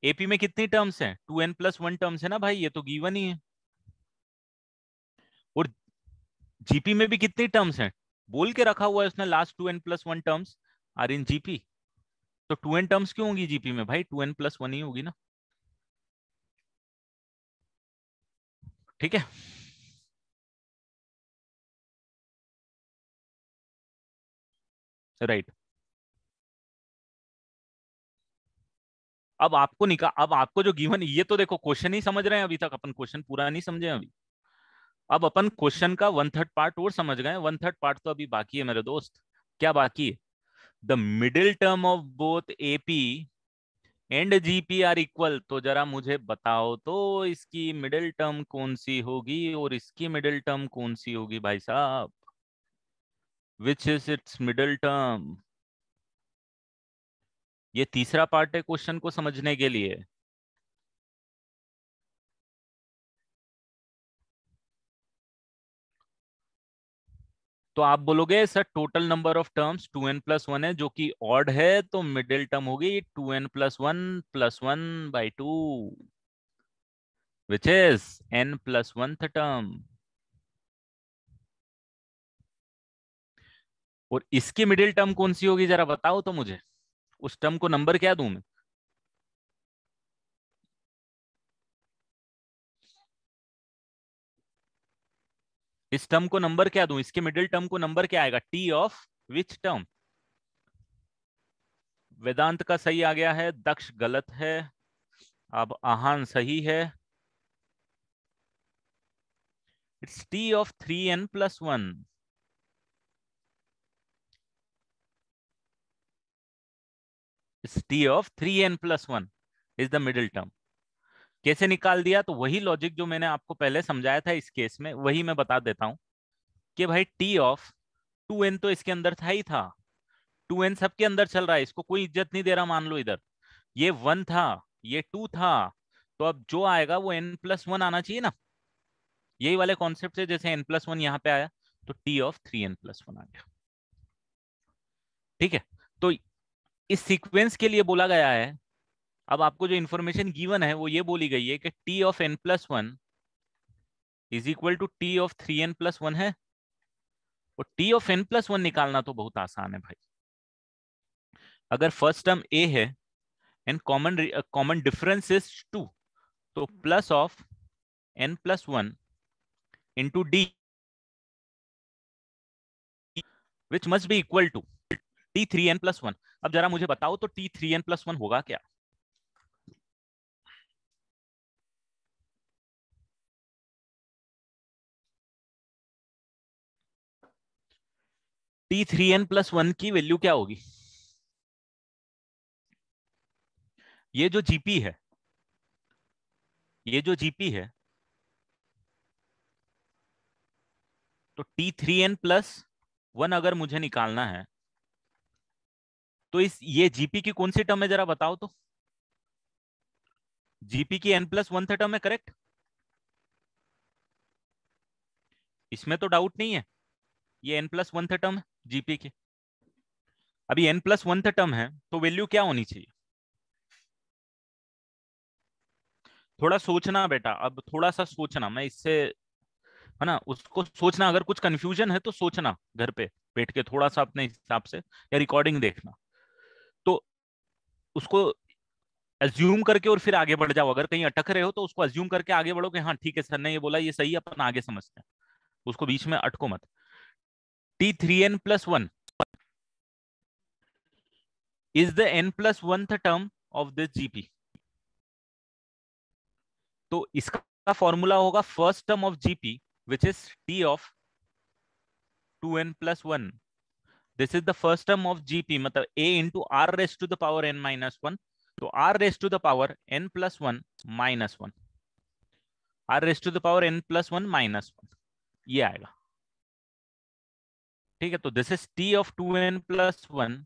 [SPEAKER 1] एपी में कितनी टर्म्स हैं, 2n+1 टर्म्स है ना भाई, ये तो गिवन ही है। और जीपी में भी कितनी टर्म्स हैं, बोल के रखा हुआ है उसने, last 2n+1 terms are in GP. तो 2n टर्म्स क्यों होंगी जीपी में भाई, 2n+1 ही होगी ना, ठीक है। राइट। अब आपको जो गिवन, ये तो देखो क्वेश्चन ही समझ रहे हैं अभी तक, अपन क्वेश्चन पूरा नहीं समझे अभी। अब अपन क्वेश्चन का 1/3 पार्ट और समझ गए, 1/3 पार्ट तो अभी बाकी है मेरे दोस्त। क्या बाकी है, the middle term of both AP and GP are equal. तो जरा मुझे बताओ तो इसकी मिडिल टर्म कौन सी होगी और इसकी मिडिल टर्म कौन सी होगी भाई साहब, which is it's middle term. ये तीसरा पार्ट है क्वेश्चन को समझने के लिए। तो आप बोलोगे sir total number of terms 2n+1 है जो कि ऑड है, तो मिडिल टर्म होगी 2n+1 + 1/2, which is n+1th term. और इसकी मिडिल टर्म कौन सी होगी जरा बताओ तो मुझे, उस टर्म को नंबर क्या दूं मैं, इस टर्म को नंबर क्या दूं, इसके मिडिल टर्म को नंबर क्या आएगा, टी ऑफ विच टर्म। वेदांत का सही आ गया है, दक्ष गलत है, अब आहान सही है। It's T of 3n+1। T of 3n+1 is the middle term. कैसे निकाल दिया, तो वही लॉजिक जो मैंने आपको पहले समझाया था इस केस में, वही मैं बता देता हूं कि भाई टी ऑफ 2n तो इसके अंदर था ही था, 2n सबके अंदर चल रहा है, इसको कोई इज्जत नहीं दे रहा, मान लो इधर ये 1 था, ये 2 था, तो अब जो आएगा वो n+1 आना चाहिए ना, यही वाले कॉन्सेप्ट से, जैसे n+1 यहाँ पे आया तो टी ऑफ 3n+1 आ गया, ठीक है। तो इस सीक्वेंस के लिए बोला गया है, अब आपको जो इंफॉर्मेशन गिवन है वो ये बोली गई है कि T of n+1 is equal to T of 3n+1 है, और टी ऑफ n+1 निकालना तो बहुत आसान है भाई। अगर फर्स्ट टर्म ए है एंड कॉमन डिफरेंस इज 2, तो plus of n+1 into d which must be equal to t3n+1। अब जरा मुझे बताओ तो t3n+1 होगा क्या, t3n+1 की वैल्यू क्या होगी। ये जो जीपी है, ये जो जीपी है, तो t3n+1 अगर मुझे निकालना है तो इस ये जीपी की कौन सी टर्म है जरा बताओ तो, जीपी की n+1 टर्म है, करेक्ट, इसमें तो डाउट नहीं है, ये n+1 टर्म है जीपी की। अभी n+1 टर्म है तो वैल्यू क्या होनी चाहिए, थोड़ा सोचना बेटा, अब थोड़ा सा सोचना, मैं इससे है ना, उसको सोचना, अगर कुछ कंफ्यूजन है तो सोचना घर पे बैठ के थोड़ा सा अपने हिसाब से, या रिकॉर्डिंग देखना, तो उसको अज्यूम करके और फिर आगे बढ़ जाओ, अगर कहीं अटक रहे हो तो उसको अज्यूम करके आगे बढ़ो कि हाँ ठीक है सर ने ये बोला, ये सही है, अपन आगे समझते हैं, उसको बीच में अटको मत। t3n+1 is the n+1 term of this GP. तो इसका फॉर्मूला होगा first term of GP which is T of 2n+1 this is the first term of GP, मतलब a into r raise to the power n minus one, तो r raise to the power n plus one minus one, r raise to the power n plus one minus one, ये आएगा। ठीक है, तो this is t of 2n plus one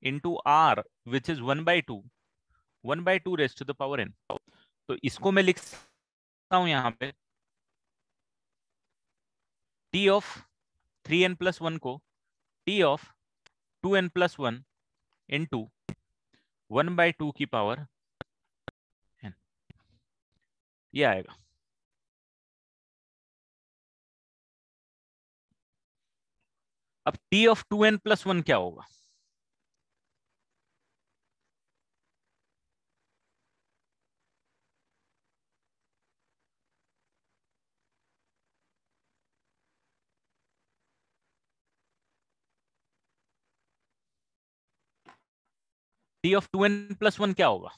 [SPEAKER 1] into r which is 1/2, 1/2 raise to the power n। तो इसको मैं लिख सकता हूं यहाँ पे t of 3n plus one को t of 2n plus one into 1/2 की पावर n, ये आएगा। अब t of 2n plus one क्या होगा? t of 2n plus one क्या होगा?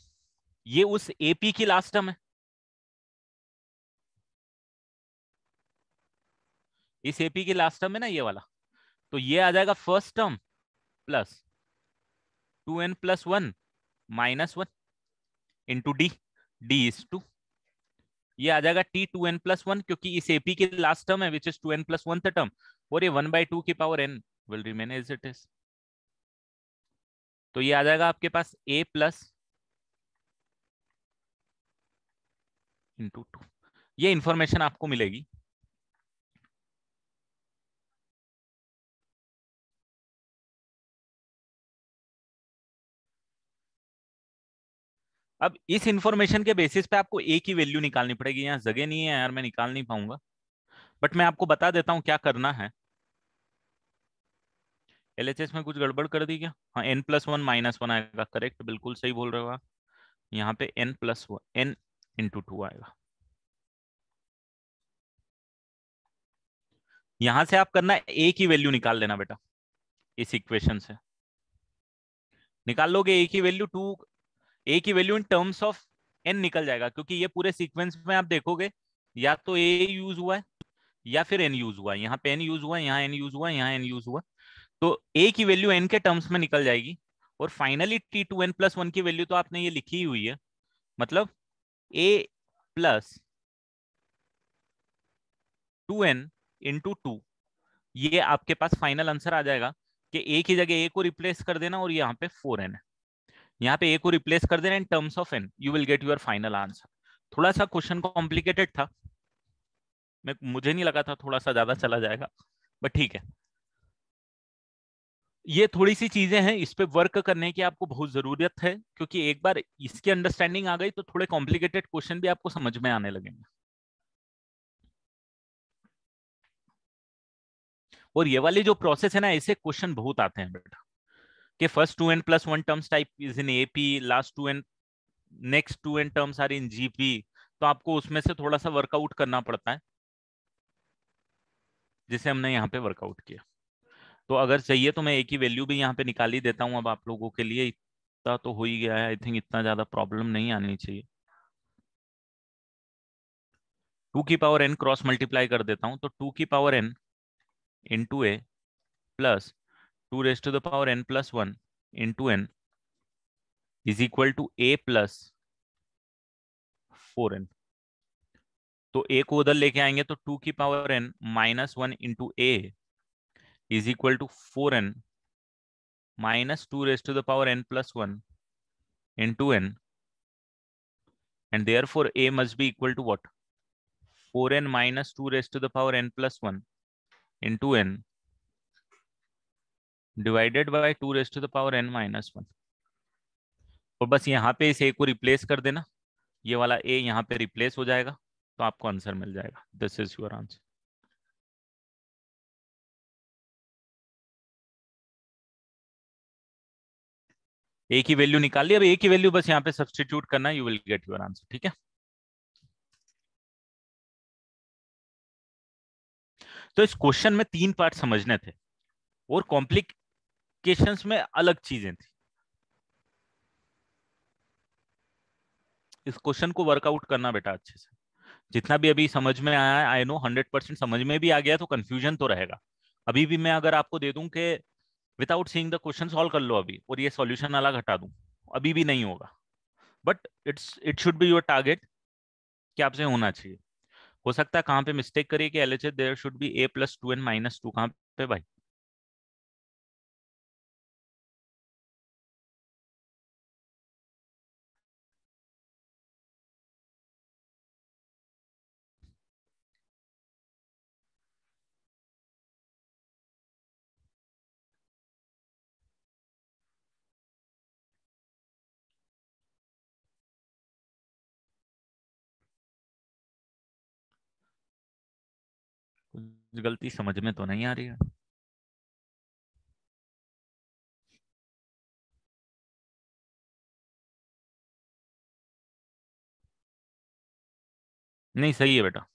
[SPEAKER 1] ये उस AP की लास्ट टर्म है, इस AP की लास्ट टर्म है ना ये वाला, तो ये आ जाएगा first term plus 2n plus one minus one into d, d is two, ये आ जाएगा t 2n प्लस वन, क्योंकि इस AP की लास्ट टर्म है which is 2n plus one term, और ये 1/2 की power n will remain as it is. तो ये आ जाएगा आपके पास a प्लस इंटू टू, ये इंफॉर्मेशन आपको मिलेगी। अब इस इंफॉर्मेशन के बेसिस पे आपको a की वैल्यू निकालनी पड़ेगी, यहाँ जगह नहीं है यार, मैं निकाल नहीं पाऊंगा, बट मैं आपको बता देता हूं क्या करना है। LHS में कुछ गड़बड़ कर दी क्या? हाँ, n plus one minus one आएगा, करेक्ट, बिल्कुल सही बोल रहे हो आप। यहाँ पे n plus one n into two आएगा। यहां से आप करना a की वैल्यू निकाल लेना बेटा, इस इक्वेशन से निकाल लोगे a की वैल्यू टू, a की value in terms of n निकल जाएगा, क्योंकि ये पूरे सीक्वेंस में आप देखोगे या तो a यूज हुआ है या फिर n यूज हुआ है, यहाँ पे n यूज हुआ है, यहाँ n यूज हुआ है, यहाँ n यूज हुआ, तो a की वैल्यू n के टर्म्स में निकल जाएगी, और finally t 2n plus one की वैल्यू तो आपने ये लिखी ही हुई है, मतलब a plus 2n into two, ये आपके पास फाइनल आंसर आ जाएगा कि a की जगह a को रिप्लेस कर देना, और यहाँ पे 4n है, यहाँ पे a को रिप्लेस कर देना in terms of n, you will get your final answer. थोड़ा सा क्वेश्चन कॉम्प्लिकेटेड था, मुझे नहीं लगा था थोड़ा सा ज्यादा चला जाएगा, बट ठीक है, ये थोड़ी सी चीजें हैं, इस पे वर्क करने की आपको बहुत जरूरत है, क्योंकि एक बार इसकी अंडरस्टैंडिंग आ गई तो थोड़े कॉम्प्लिकेटेड क्वेश्चन भी आपको समझ में आने लगेंगे। और ये वाली जो प्रोसेस है ना, ऐसे क्वेश्चन बहुत आते हैं बेटा, कि first 2n plus one terms type is in AP, last 2n, next 2n terms are in GP, तो आपको उसमें से थोड़ा सा वर्कआउट करना पड़ता है, जिसे हमने यहाँ पे वर्कआउट किया। तो अगर चाहिए तो मैं a की वैल्यू भी यहाँ पे निकाल ही देता हूँ अब आप लोगों के लिए, इतना तो हो ही गया है, आई थिंक इतना ज्यादा प्रॉब्लम नहीं आनी चाहिए। 2 की पावर n क्रॉस मल्टीप्लाई कर देता हूँ, तो 2 की power n into a plus 2 raise to the power n plus one into n is equal to a plus 4n। तो a को उधर लेके आएंगे तो 2 की power n minus one into a is equal to 4n minus 2 raise to the power n plus one into n, and therefore a must be equal to what? 4n minus 2 raised to the power n plus 1 into n divided by 2 raised to the power n minus 1। और बस यहाँ पे इस a को replace कर देना, ये वाला a यहाँ पे रिप्लेस हो जाएगा, तो आपको आंसर मिल जाएगा। This is your answer. a की वैल्यू निकाल ली, अब a की वैल्यू बस यहाँ पे सब्सटीट्यूट करना, you will get your answer. ठीक है, तो इस क्वेश्चन में 3 पार्ट समझने थे, और कॉम्प्लिकेशंस में अलग चीजें थी। इस क्वेश्चन को वर्कआउट करना बेटा अच्छे से, जितना भी अभी समझ में आया है, आई नो 100% समझ में भी आ गया तो कंफ्यूजन तो रहेगा, अभी भी मैं अगर आपको दे दूं कि without seeing the question solve कर लो अभी, और ये सॉल्यूशन अलग हटा दूं, अभी भी नहीं होगा। But it should be your target कि आपसे होना चाहिए। हो सकता है कहाँ पे मिस्टेक करिए कि LHS there should be a+2n-2, कहाँ पे भाई? कुछ गलती समझ में तो नहीं आ रही है? नहीं, सही है बेटा,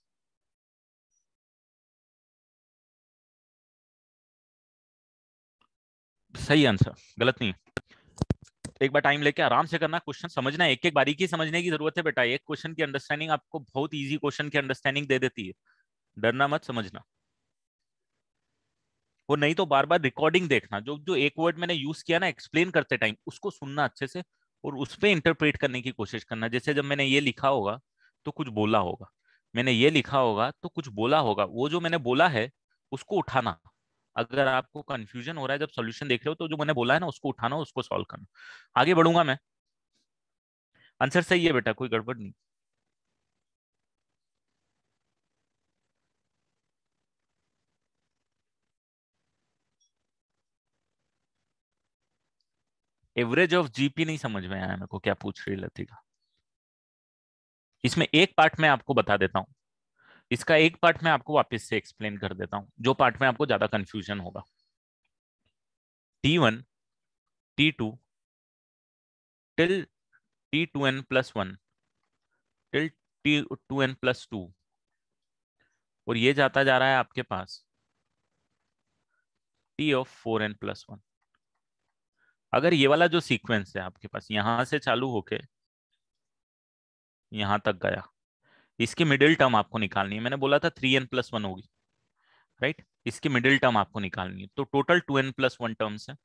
[SPEAKER 1] सही आंसर, गलत नहीं है। एक बार टाइम लेके आराम से करना, क्वेश्चन समझना, एक एक बारीकी समझने की जरूरत है बेटा। एक क्वेश्चन की अंडरस्टैंडिंग आपको बहुत इजी क्वेश्चन की अंडरस्टैंडिंग दे देती है। डरना मत, समझना। वो नहीं तो बार बार रिकॉर्डिंग देखना, जो जो एक वर्ड मैंने यूज किया ना एक्सप्लेन करते टाइम, उसको सुनना अच्छे से और उस पर इंटरप्रेट करने की कोशिश करना। जैसे जब मैंने ये लिखा होगा तो कुछ बोला होगा, मैंने ये लिखा होगा तो कुछ बोला होगा, वो जो मैंने बोला है उसको उठाना। अगर आपको कंफ्यूजन हो रहा है जब सॉल्यूशन देख रहे हो, तो जो मैंने बोला है ना उसको उठाना, उसको सॉल्व करना। आगे बढ़ूंगा मैं। आंसर सही है बेटा, कोई गड़बड़ नहीं। एवरेज ऑफ जीपी नहीं समझ में आया मेरे को, क्या पूछ रही लतिका? इसमें एक पार्ट मैं आपको बता देता हूँ, इसका एक पार्ट मैं आपको वापस से एक्सप्लेन कर देता हूँ, जो पार्ट में आपको ज्यादा कंफ्यूजन होगा। T1 T2 till T2n+1 till T2n+2, और ये जाता जा रहा है आपके पास T(4n+1). अगर ये वाला जो सीक्वेंस है आपके पास यहां से चालू होके यहां तक गया, इसकी मिडिल टर्म आपको निकालनी है। मैंने बोला था 3n+1 होगी, राइट? इसकी मिडिल टर्म आपको निकालनी है, तो टोटल 2n+1 टर्म्स है।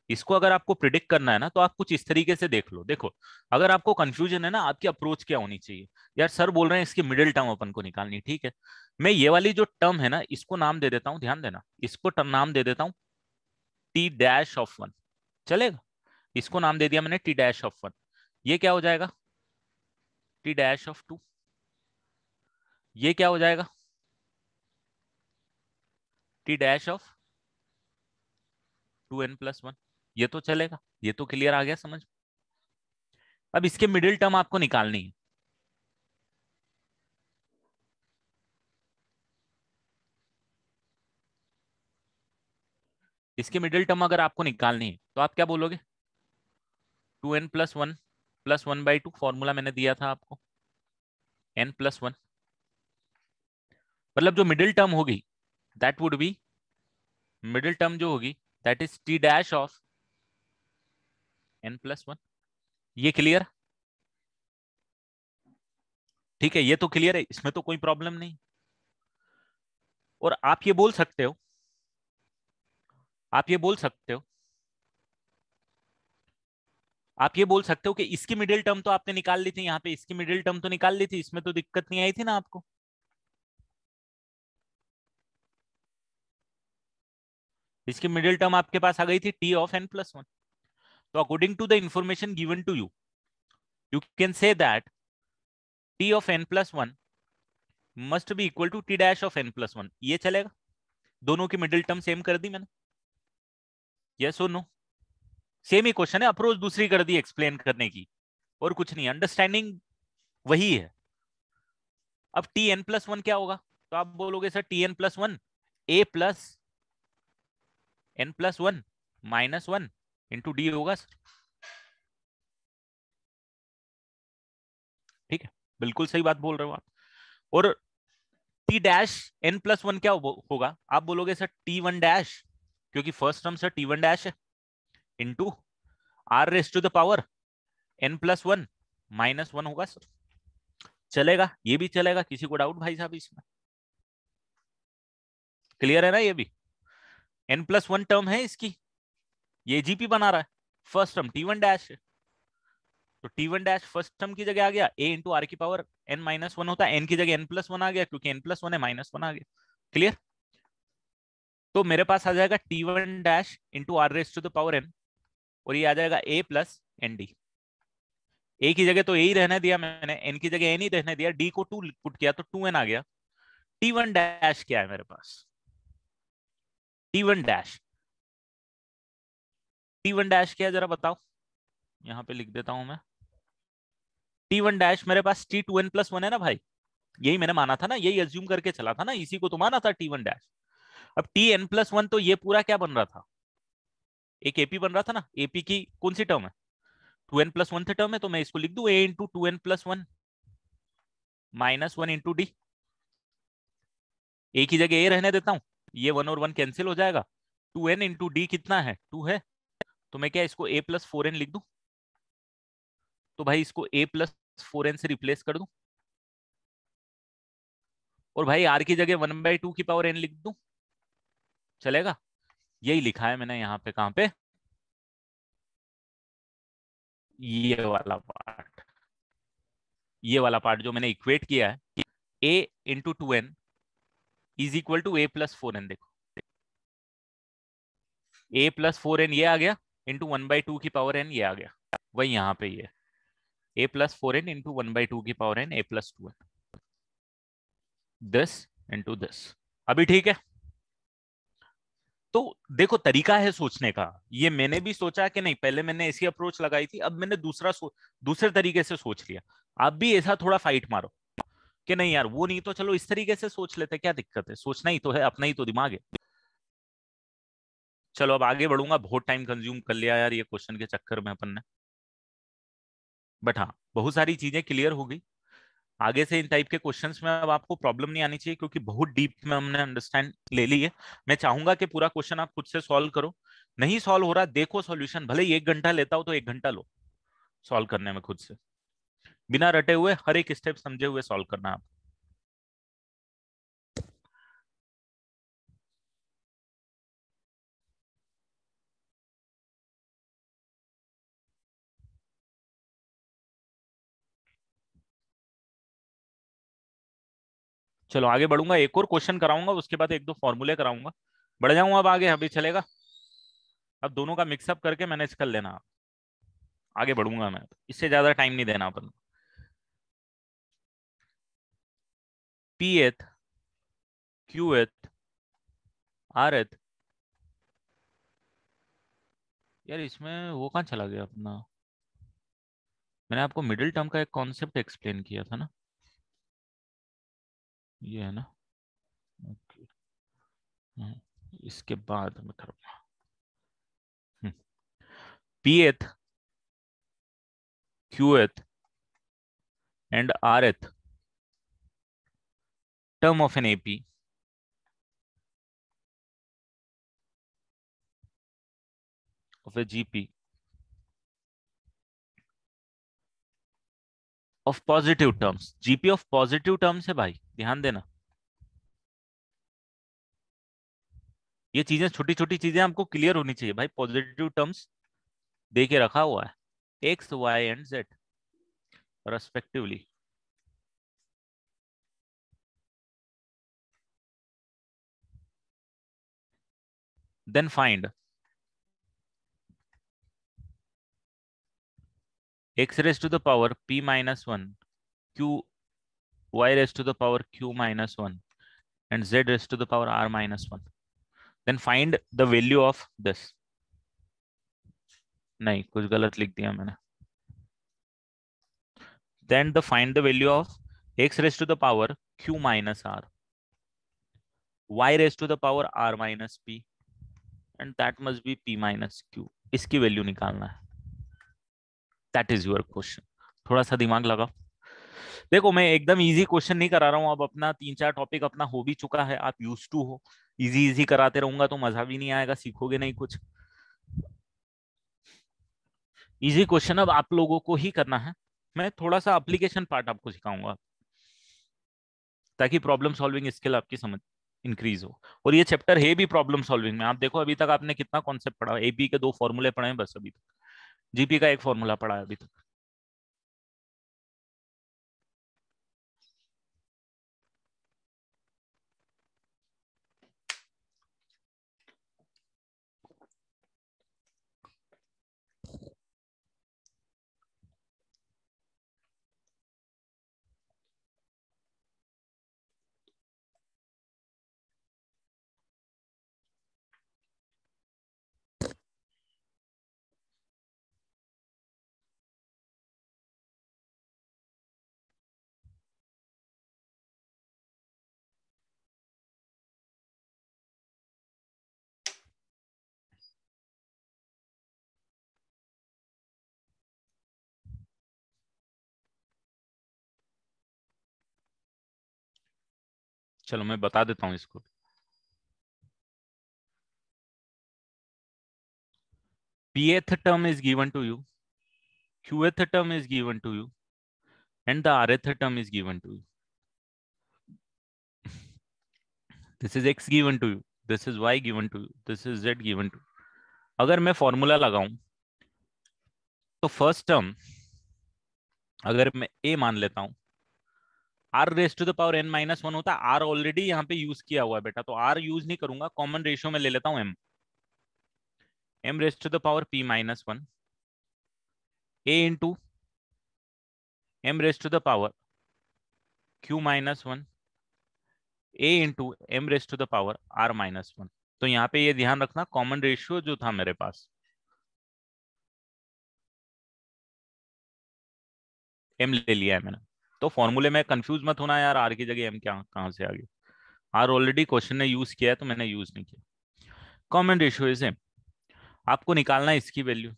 [SPEAKER 1] इसको अगर आपको प्रिडिक्ट करना है ना, तो आप कुछ इस तरीके से देख लो। देखो, अगर आपको कंफ्यूजन है ना, आपकी अप्रोच क्या होनी चाहिए? यार सर बोल रहे हैं इसकी मिडिल टर्म अपन को निकालनी है, ठीक है। मैं ये वाली जो टर्म है ना, इसको नाम दे देता हूँ, ध्यान देना, इसको नाम दे देता हूँ T'(1), चलेगा? इसको नाम दे दिया मैंने T'(1). ये क्या हो जाएगा? T'(2). ये क्या हो जाएगा? T'(2n+1). ये तो चलेगा, ये तो क्लियर आ गया समझ। अब इसके मिडिल टर्म आपको निकालनी है। इसके मिडिल टर्म अगर आपको निकालनी है तो आप क्या बोलोगे? 2n+1 + 1/2, फॉर्मूला मैंने दिया था आपको, n+1। मतलब जो मिडिल टर्म होगी that would be, middle term जो होगी दैट इज T'(n+1). ये क्लियर? ठीक है, ये तो क्लियर है, इसमें तो कोई प्रॉब्लम नहीं। और आप ये बोल सकते हो, आप ये बोल सकते हो, आप ये बोल सकते हो कि इसकी मिडिल टर्म तो आपने निकाल ली थी, यहाँ पे इसकी मिडिल टर्म तो निकाल ली थी, इसमें तो दिक्कत नहीं आई थी ना आपको। इसकी मिडिल टर्म आपके पास आ गई थी T(n+1). तो according to the information given to you, you can say that T(n+1) must be equal to T'(n+1). ये चलेगा? दोनों की मिडिल टर्म सेम कर दी मैंने, यस और नो? सेम ही क्वेश्चन है, अप्रोच दूसरी कर दी एक्सप्लेन करने की, और कुछ नहीं, अंडरस्टैंडिंग वही है। अब T(n+1) क्या होगा? तो आप बोलोगे सर T(n+1) A+n+1-1 × D होगा सर। ठीक है, बिल्कुल सही बात बोल रहे हो आप। और T'(n+1) क्या होगा? आप बोलोगे सर T1 डैश, क्योंकि first term sir T1 dash है, इंटू R⁻⁴ n+1-1 होगा सर। चलेगा, ये भी चलेगा, किसी को डाउट भाई साहब इसमें? क्लियर है ना? ये भी n+1 टर्म है इसकी, ये जीपी बना रहा है। फर्स्ट टर्म T1 डैश है, तो T1 डैश फर्स्ट टर्म की जगह आ गया a इंटू आर की पावर n-1 होता है, n की जगह n+1 आ गया, क्योंकि n+1 है, -1 आ गया। क्लियर? तो मेरे पास आ जाएगा T1 dash into r raise to the power n, और ये आ जाएगा a plus n d. A की जगह तो ए ही रहने दिया मैंने, एन की जगह एन ही रहने दिया, डी को 2 पुट किया तो 2n आ गया। T1 डैश क्या है मेरे पास? T1 डैश, T1 डैश क्या है जरा बताओ, यहां पे लिख देता हूं मैं। T1 डैश मेरे पास T2n+1 है ना भाई, यही मैंने माना था ना, यही एज्यूम करके चला था ना, इसी को तो माना था T1 डैश। अब Tn+1, तो ये पूरा क्या बन रहा था? एक एपी बन रहा था ना, एपी की कौन सी टर्म है? 2n+1 थे टर्म है, तो मैं इसको लिख दूं a into 2n+1 -1 into d. A की जगह ए रहने देता हूं, ये 1 और 1 कैंसिल हो जाएगा, 2n इंटू डी कितना है? 2 है, तो मैं क्या इसको a+4n लिख दूं? तो भाई इसको a+4n से रिप्लेस कर दूं, और भाई r की जगह 1/2 की पावर n लिख दूं, चलेगा? यही लिखा है मैंने यहाँ पे, कहां पे? ये वाला पार्ट, ये वाला पार्ट जो मैंने इक्वेट किया है, a into 2n is equal to a+4n। देखो a+4n ये आ गया, इंटू 1/2 की पावर n ये आ गया, वही यहाँ पे ये a+4n इंटू 1/2 की power n a+2n, this into this. अभी ठीक है? तो देखो तरीका है सोचने का, ये मैंने भी सोचा कि नहीं, पहले मैंने ऐसी अप्रोच लगाई थी, अब मैंने दूसरे तरीके से सोच लिया। आप भी ऐसा थोड़ा फाइट मारो कि नहीं यार वो नहीं, तो चलो इस तरीके से सोच लेते, क्या दिक्कत है? सोचना ही तो है, अपना ही तो दिमाग है। चलो अब आगे बढ़ूंगा, बहुत टाइम कंज्यूम कर लिया यार ये क्वेश्चन के चक्कर में अपन ने, बट हाँ बहुत सारी चीजें क्लियर हो गई। आगे से इन टाइप के क्वेश्चंस में अब आपको प्रॉब्लम नहीं आनी चाहिए, क्योंकि बहुत डीप में हमने अंडरस्टैंड ले ली है। मैं चाहूंगा कि पूरा क्वेश्चन आप खुद से सॉल्व करो, नहीं सॉल्व हो रहा देखो सॉल्यूशन, भले ही 1 घंटा लेता हो तो 1 घंटा लो सॉल्व करने में, खुद से बिना रटे हुए हर एक स्टेप समझे हुए सॉल्व करना आप। चलो आगे बढ़ूंगा, एक और क्वेश्चन कराऊंगा, उसके बाद 1-2 फॉर्मूले कराऊंगा, बढ़ जाऊंगा अब आगे, अभी चलेगा? अब दोनों का मिक्सअप करके मैनेज कर लेना आप, आगे बढ़ूंगा मैं, इससे ज्यादा टाइम नहीं देना अपन। pth qth rth, यार इसमें वो कहाँ चला गया अपना? मैंने आपको मिडिल टर्म का एक कॉन्सेप्ट एक्सप्लेन किया था ना, ये है ना? ओके, इसके बाद मैं करूँगा pth qth and rth term of an AP of a GP of positive terms, GP of positive terms है भाई, ध्यान देना, ये चीजें छोटी छोटी चीजें आपको क्लियर होनी चाहिए भाई। पॉजिटिव टर्म्स दे के रखा हुआ है, x y and z respectively. Then find x raised to the power p-1 q y raised to the power q-1 and z raised to the power r-1, then find the value of this। नहीं कुछ गलत लिख दिया मैंने, then the find the value of x raised to the power q minus r, y raised to the power r minus p, and that must be p minus q। इसकी value निकालना है, that is your question. थोड़ा सा दिमाग लगाओ। देखो मैं एकदम इजी क्वेश्चन नहीं करा रहा हूँ, अब अपना 3-4 टॉपिक अपना हो भी चुका है, आप यूज टू हो। इजी इजी कराते रहूंगा तो मजा भी नहीं आएगा, सीखोगे नहीं कुछ। इजी क्वेश्चन अब आप लोगों को ही करना है, मैं थोड़ा सा एप्लीकेशन पार्ट आपको सिखाऊंगा। ताकि प्रॉब्लम सॉल्विंग स्किल आपकी समझ इंक्रीज हो। और ये चैप्टर है भी प्रॉब्लम सॉल्विंग में। आप देखो अभी तक आपने कितना कॉन्सेप्ट पढ़ा, एपी के 2 फॉर्मूले पढ़े हैं बस अभी तक, जीपी का 1 फॉर्मूला पढ़ा है अभी तक। चलो मैं बता देता हूँ इसको। pth term is given to you, qth term is given to you, and the rth term is given to you. This is x given to you, this is y given to you, this is z given to you. अगर मैं formula लगाऊं तो first term अगर मैं a मान लेता हूं, r raise to the power n minus 1 होता है। r ऑलरेडी यहाँ पे यूज किया हुआ है बेटा, तो r यूज नहीं करूंगा, कॉमन रेशियो में ले लेता हूं m raise to the power p minus 1 a into m raise to the power q minus 1 a into m raise to the power r minus 1। तो यहाँ पे ये ध्यान रखना, कॉमन रेशियो जो था मेरे पास m ले लिया है मैंने। तो फॉर्मूले में कंफ्यूज मत होना यार, r की जगह m क्या कहाँ से आ गया। r ऑलरेडी क्वेश्चन ने यूज किया है तो मैंने यूज नहीं किया। कॉमन रेशियो इज m, आपको निकालना है इसकी वैल्यू,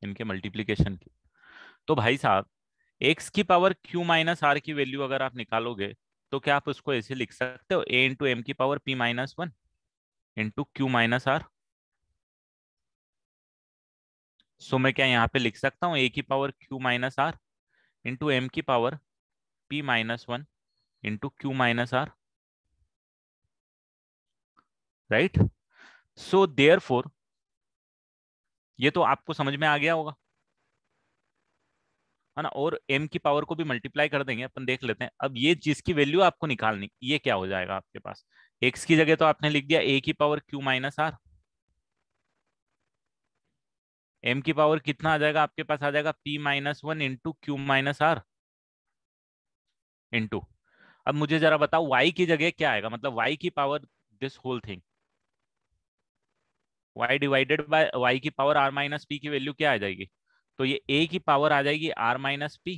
[SPEAKER 1] इनके मल्टीप्लीकेशन की। तो भाई साहब x की पावर q माइनस आर की वैल्यू अगर आप निकालोगे तो क्या आप उसको ऐसे लिख सकते हो, a इंटू एम की power p minus 1 into q minus r. So मैं क्या यहाँ पे लिख सकता हूँ a की power q minus r into m की power p minus 1 into q minus r, right. So therefore ये तो आपको समझ में आ गया होगा, है ना। और m की पावर को भी मल्टीप्लाई कर देंगे अपन, देख लेते हैं। अब ये जिसकी वैल्यू आपको निकालनी, ये क्या हो जाएगा आपके पास, x की जगह तो आपने लिख दिया a की power q minus r, m की पावर कितना आ जाएगा आपके पास, आ जाएगा p minus 1 into q minus r into. अब मुझे जरा बताओ y की जगह क्या आएगा, मतलब y की power this whole thing, y divided by y की पावर r माइनस p की वैल्यू क्या आ जाएगी। तो ये a की पावर आ जाएगी r माइनस p,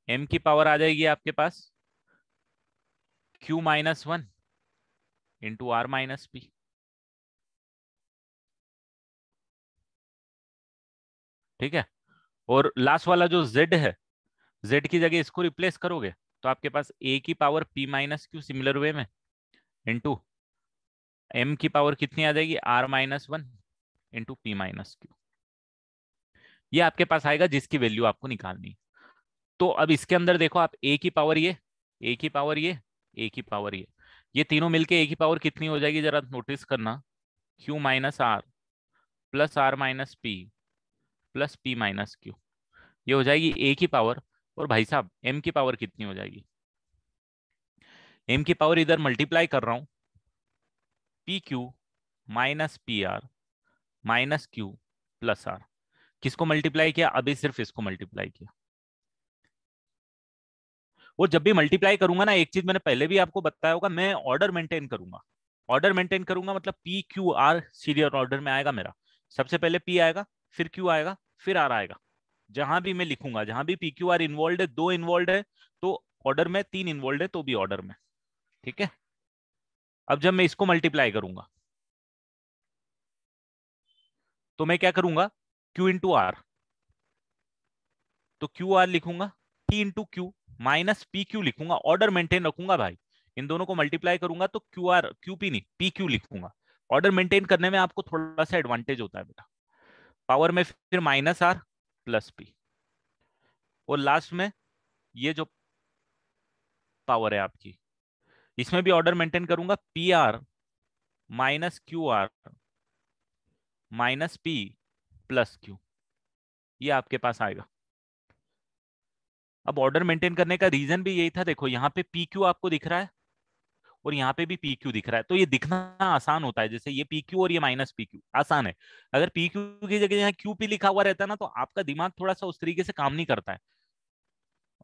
[SPEAKER 1] m की पावर आ जाएगी आपके पास q minus 1 into r minus p. ठीक है। और लास्ट वाला जो z है, z की जगह इसको रिप्लेस करोगे तो आपके पास a की power p minus Q similar way में इंटू m की पावर कितनी आ जाएगी r minus 1 into P minus q. ये आपके पास आएगा जिसकी वैल्यू आपको निकालनी। तो अब इसके अंदर देखो आप a की पावर ये, a की पावर ये, a की पावर ये तीनों मिलके a की पावर कितनी हो जाएगी जरा नोटिस करना, q minus r plus r minus p plus पी माइनस क्यू, ये हो जाएगी a की पावर। और भाई साहब m की पावर कितनी हो जाएगी, m की पावर इधर मल्टीप्लाई कर रहा हूं, p q minus p r minus q plus r. किसको मल्टीप्लाई किया, अभी सिर्फ इसको मल्टीप्लाई किया। और जब भी मल्टीप्लाई करूंगा ना, एक चीज मैंने पहले भी आपको बताया होगा, मैं ऑर्डर मेंटेन करूंगा। ऑर्डर मेंटेन करूंगा मतलब P Q R serial order में आएगा मेरा, सबसे पहले पी आएगा, फिर क्यू आएगा, फिर आर आएगा। जहां भी मैं लिखूंगा, जहां भी पी क्यू आर इन्वॉल्व है, 2 इन्वॉल्व है तो ऑर्डर में, 3 इन्वॉल्व है तो भी ऑर्डर में। ठीक है। अब जब मैं इसको मल्टीप्लाई करूंगा तो मैं क्या करूंगा, क्यू इंटू आर, तो क्यू आर लिखूंगा, P into q minus P Q लिखूंगा, ऑर्डर मेंटेन रखूंगा भाई। इन दोनों को मल्टीप्लाई करूंगा तो क्यू आर, क्यू पी नहीं पी क्यू लिखूंगा। ऑर्डर मेंटेन करने में आपको थोड़ा सा एडवांटेज होता है बेटा। पावर में फिर माइनस आर प्लस पी, और लास्ट में ये जो पावर है आपकी, इसमें भी ऑर्डर मेंटेन करूंगा, P r minus Q R minus p plus Q, ये आपके पास आएगा। अब ऑर्डर मेंटेन करने का रीजन भी यही था, देखो यहाँ पे पी क्यू आपको दिख रहा है और यहाँ पे भी पी क्यू दिख रहा है, तो ये दिखना आसान होता है, जैसे ये पी क्यू और ये माइनस पी क्यू आसान है। अगर पी क्यू की जगह यहाँ क्यू पी लिखा हुआ रहता है ना, तो आपका दिमाग थोड़ा सा उस तरीके से काम नहीं करता है,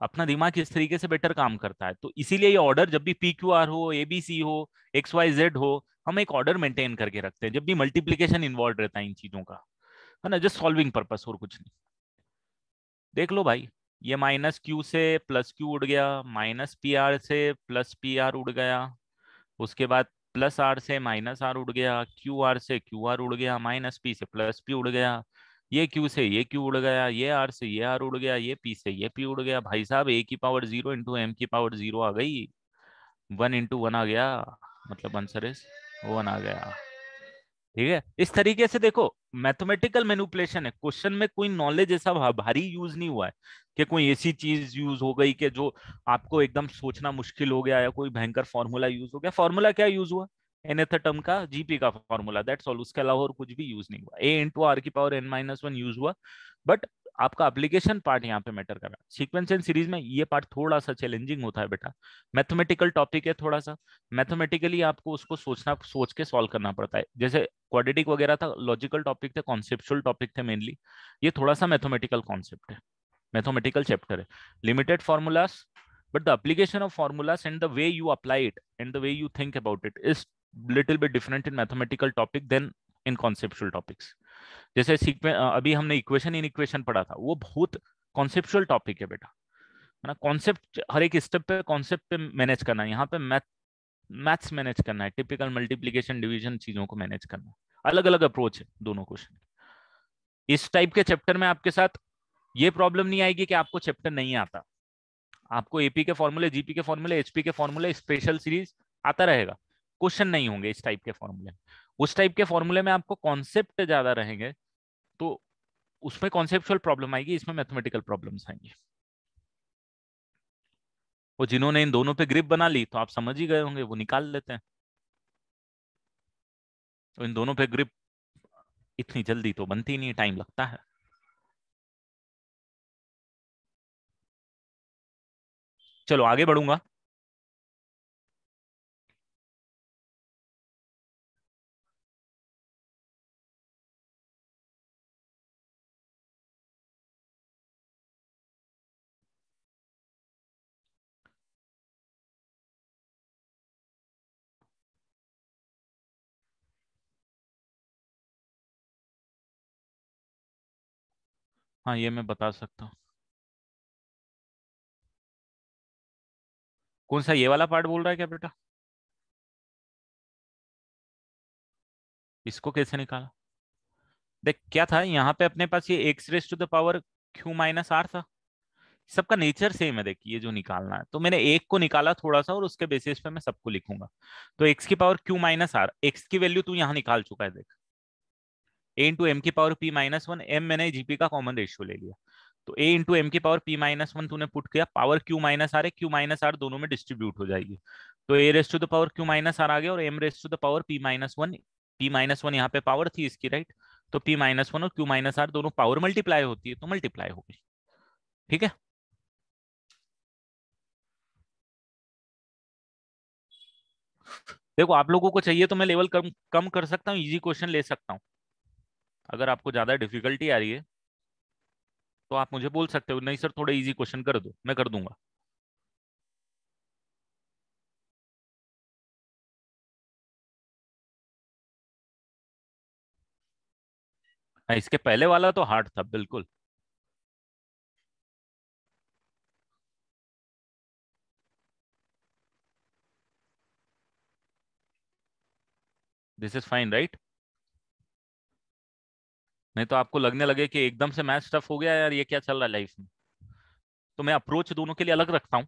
[SPEAKER 1] अपना दिमाग इस तरीके से बेटर काम करता है। तो इसीलिए ये ऑर्डर जब भी पी क्यू आर हो, एबीसी हो, एक्स वाई जेड हो, हम एक ऑर्डर मेंटेन करके रखते हैं जब भी मल्टीप्लीकेशन इन्वॉल्व रहता है इन चीजों का, है ना, जस्ट सॉल्विंग पर्पस और कुछ नहीं। देख लो भाई, ये माइनस क्यू से प्लस क्यू उड़ गया, माइनस पी आर से प्लस पी आर उड़ गया, उसके बाद प्लस आर से माइनस आर उड़ गया, क्यू आर से क्यू आर उड़ गया, माइनस पी से प्लस पी उड़ गया, ये क्यू से ये क्यू उड़ गया, ये आर से ये आर उड़ गया, ये पी से ये पी उड़ गया। भाई साहब ए की पावर 0 इंटू एम की पावर 0 आ गई, 1 इंटू 1 आ गया, मतलब आंसर इज 1 आ गया। ठीक है, इस तरीके से देखो मैथमेटिकल मैनिपुलेशन है, क्वेश्चन में कोई नॉलेज ऐसा भारी यूज नहीं हुआ है कि कोई ऐसी चीज यूज हो गई कि जो आपको एकदम सोचना मुश्किल हो गया, या कोई भयंकर फॉर्मूला यूज हो गया। फॉर्मूला क्या यूज हुआ, nth टर्म का जीपी का फॉर्मूला, दैट्स ऑल, उसके अलावा और कुछ भी यूज नहीं हुआ। ए इंटू आर की power n minus one use हुआ, बट आपका एप्लीकेशन पार्ट यहाँ पे मैटर कर रहा है। सीक्वेंस एंड सीरीज में ये पार्ट थोड़ा सा चैलेंजिंग होता है बेटा, मैथमेटिकल टॉपिक है थोड़ा सा, मैथमेटिकली आपको उसको सोच के सॉल्व करना पड़ता है। जैसे क्वाड्रेटिक वगैरह था, लॉजिकल टॉपिक थे, कॉन्सेप्चुअल टॉपिक थे मेनली, ये थोड़ा सा मैथमेटिकल कॉन्सेप्ट है, मैथमेटिकल चैप्टर है, limited formulas, but the application of formulas and the way you apply it and the way you think about it is little bit different in mathematical topic than in conceptual topics। जैसे अभी हमने equation in equation पढ़ा था, वो बहुत conceptual topic है बेटा, है ना, कॉन्सेप्ट हर एक स्टेप पे कॉन्सेप्ट पे मैनेज करना है, यहाँ पे मैथ्स मैनेज करना है, टिपिकल मल्टीप्लीकेशन डिवीजन चीजों को मैनेज करना है, अलग अलग अप्रोच है दोनों क्वेश्चन। इस टाइप के चैप्टर में आपके साथ ये प्रॉब्लम नहीं आएगी कि आपको चैप्टर नहीं आता, आपको एपी के फॉर्मूले, जीपी के फॉर्मूले, एचपी के फॉर्मूले, स्पेशल सीरीज आता रहेगा, क्वेश्चन नहीं होंगे इस टाइप के फॉर्मूले। उस टाइप के फॉर्मूले में आपको कॉन्सेप्ट ज्यादा रहेंगे, तो उसमें कॉन्सेप्चुअल प्रॉब्लम आएगी, इसमें मैथमेटिकल प्रॉब्लम्स आएंगी। वो जिन्होंने इन दोनों पे ग्रिप बना ली, तो आप समझ ही गए होंगे, वो निकाल लेते हैं। तो इन दोनों पे ग्रिप इतनी जल्दी तो बनती नहीं, टाइम लगता है। चलो आगे बढ़ूंगा। हाँ ये मैं बता सकता हूँ। कौन सा, ये वाला पार्ट बोल रहा है क्या बेटा, इसको कैसे निकाला? देख क्या था यहाँ पे अपने पास, ये x raise to the power q minus r था, सबका नेचर सेम है। देख ये जो निकालना है, तो मैंने एक को निकाला थोड़ा सा, और उसके बेसिस पे मैं सबको लिखूंगा। तो एक्स की power q minus r, x की वैल्यू तू यहाँ निकाल चुका है देख, ए इंटू एम की power p minus one, m मैंने जीपी का कॉमन रेशियो ले लिया, तो ए इंटू एम की पावर पी माइनस वन तूने पुट किया, पावर क्यू माइनस आर है, क्यू माइनस आर दोनों में डिस्ट्रीब्यूट हो जाएगी, तो a raise to the power q minus r आ गया, और M raise to the power p minus one, p minus one यहाँ पे पावर थी इसकी, राइट, तो पी माइनस वन और क्यू माइनस आर दोनों पावर मल्टीप्लाई होती है, तो मल्टीप्लाई हो गई। ठीक है, देखो आप लोगों को चाहिए तो मैं लेवल कम कम कर सकता हूँ, इजी क्वेश्चन ले सकता हूँ। अगर आपको ज्यादा डिफिकल्टी आ रही है तो आप मुझे बोल सकते हो, नहीं सर थोड़े इजी क्वेश्चन कर दो, मैं कर दूंगा। हाँ, इसके पहले वाला तो हार्ड था बिल्कुल। दिस इज फाइन राइट, नहीं तो आपको लगने लगे कि एकदम से मैथ टफ हो गया यार, ये क्या चल रहा है लाइफ में। तो मैं अप्रोच दोनों के लिए अलग रखता हूँ।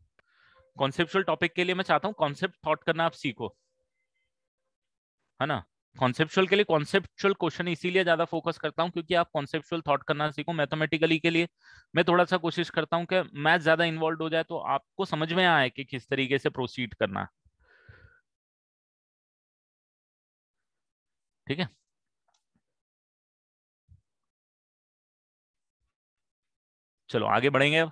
[SPEAKER 1] कॉन्सेप्चुअल टॉपिक के लिए मैं चाहता हूँ कॉन्सेप्ट थॉट करना आप सीखो, है ना, कॉन्सेप्चुअल के लिए कॉन्सेप्चुअल क्वेश्चन इसीलिए ज्यादा फोकस करता हूँ क्योंकि आप कॉन्सेप्चुअल थॉट करना सीखो। मैथमेटिकली के लिए मैं थोड़ा सा कोशिश करता हूँ कि मैथ ज्यादा इन्वॉल्व हो जाए तो आपको समझ में आए कि किस तरीके से प्रोसीड करना है। ठीक है, चलो आगे बढ़ेंगे।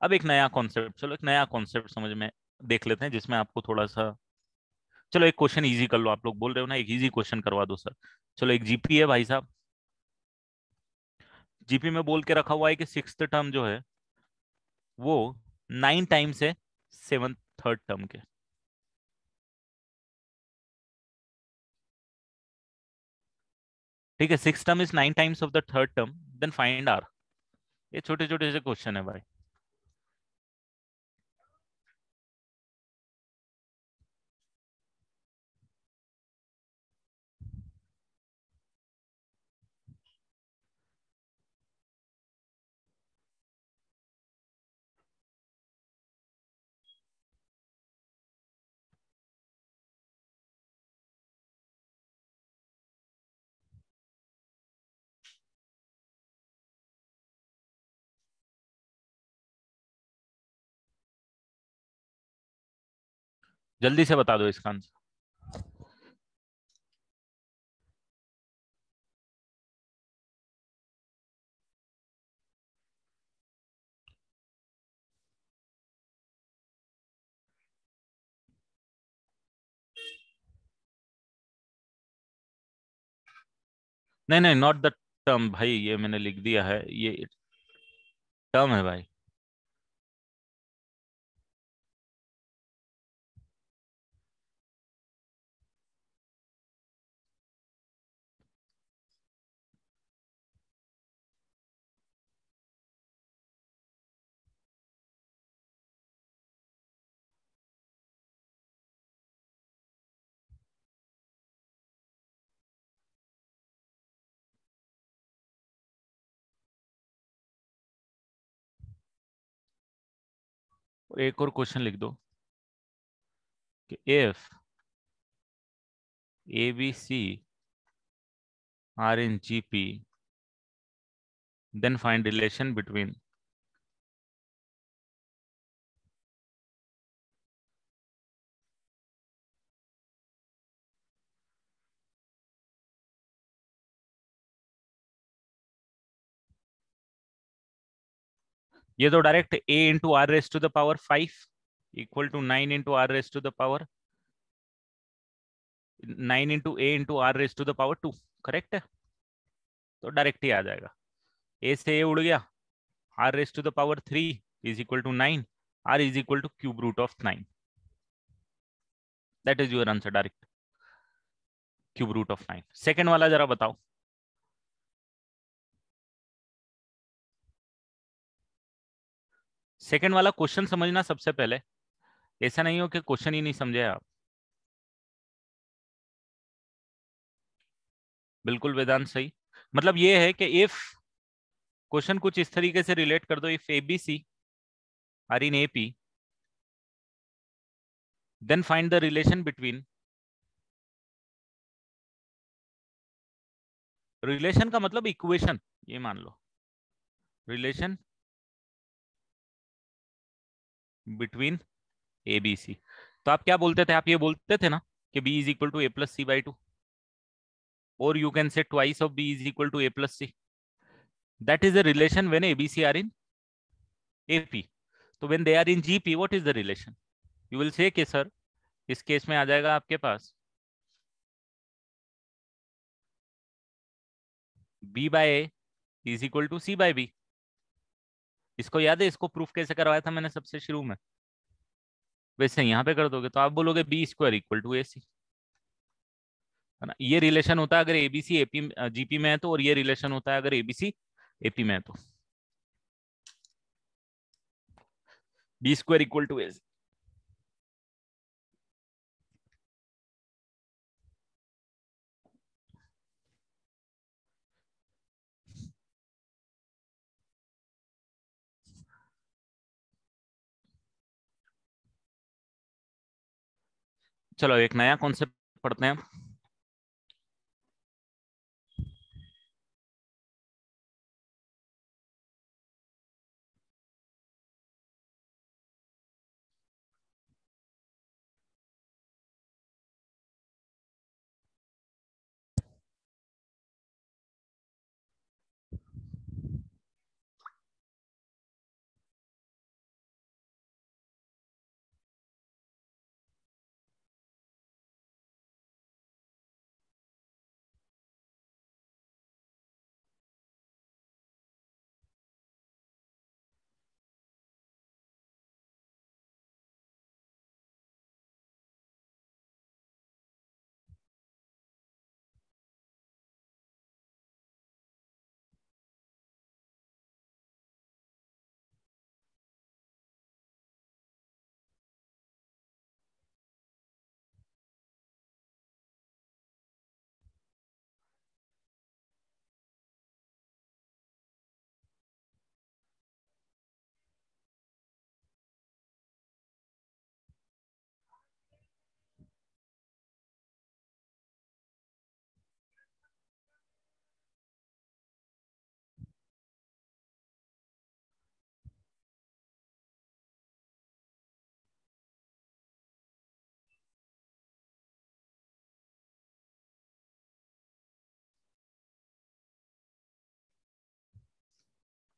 [SPEAKER 1] अब एक नया कॉन्सेप्ट, चलो एक नया कॉन्सेप्ट समझ में देख लेते हैं जिसमें आपको थोड़ा सा, चलो एक क्वेश्चन इजी कर लो। आप लोग बोल रहे हो ना एक इजी क्वेश्चन करवा दो सर। चलो एक जीपी है भाई साहब, जीपी में बोल के रखा हुआ है कि सिक्स्थ टर्म जो है वो 9 टाइम्स है सेवन थर्ड टर्म के। ठीक है, six term is 9 times of the third term, then find r. ये छोटे छोटे से क्वेश्चन है भाई। जल्दी से बता दो इसका आंसर। नहीं नहीं, नॉट द टर्म भाई, ये मैंने लिख दिया है, ये टर्म है भाई। और एक और क्वेश्चन लिख दो कि if a b c are in GP then find relation between. ये तो direct a into r raise to the power 5 equal to 9 into r raise to the power 9 into a into r raise to the power 2, correct है। तो direct ही आ जाएगा, ए से a उड़ गया, r raise to the power 3 is equal to 9, r is equal to cube root of 9। That is your answer direct, cube root of 9। Second वाला जरा बताओ। Second वाला क्वेश्चन समझना सबसे पहले, ऐसा नहीं हो कि क्वेश्चन ही नहीं समझे आप। बिल्कुल वेदांत सही। मतलब ये है कि इफ, क्वेश्चन कुछ इस तरीके से रिलेट कर दो, if a b c are in AP then find the relation between. Relation का मतलब इक्वेशन, ये मान लो relation between a b c. तो आप क्या बोलते थे, आप ये बोलते थे ना कि b is equal to a plus c by two, और you can say twice of b is equal to a plus c. That is the relation when a b c are in AP. तो when they are in GP what is the relation? You will say कि sir इस case में आ जाएगा आपके पास b by a is equal to c by b. इसको याद है, इसको प्रूफ कैसे करवाया था मैंने सबसे शुरू में? वैसे यहाँ पे कर दोगे तो आप बोलोगे बी स्क्वायर इक्वल टू ए सी, है ना। ये रिलेशन होता है अगर एबीसी एपी जीपी में है तो, और ये रिलेशन होता है अगर एबीसी एपी में है तो, बी स्क्वायर इक्वल टू ए सी। चलो एक नया कॉन्सेप्ट पढ़ते हैं।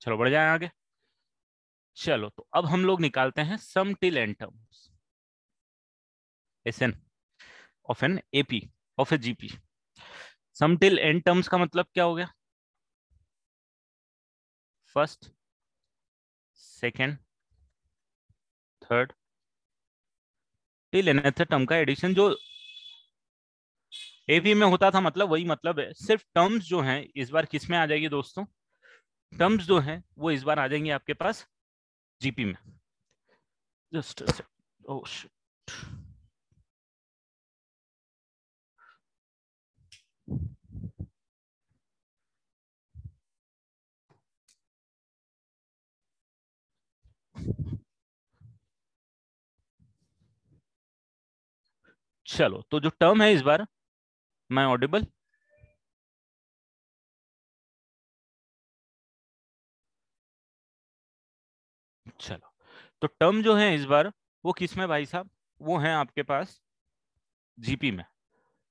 [SPEAKER 1] चलो बढ़ जाए आगे। चलो तो अब हम लोग निकालते हैं sum till n terms s n of n AP of a GP. Sum till n terms का मतलब क्या हो गया? First, second, third till nth term का एडिशन जो एपी में होता था, मतलब वही मतलब है। सिर्फ टर्म्स जो हैं इस बार किस में आ जाएगी दोस्तों? टर्म्स जो हैं वो इस बार आ जाएंगे आपके पास जीपी में। Just oh shit. चलो तो जो टर्म है इस बार, मैं ऑडिबल? चलो तो टर्म जो है इस बार वो किस में भाई साहब? वो है आपके पास जीपी में।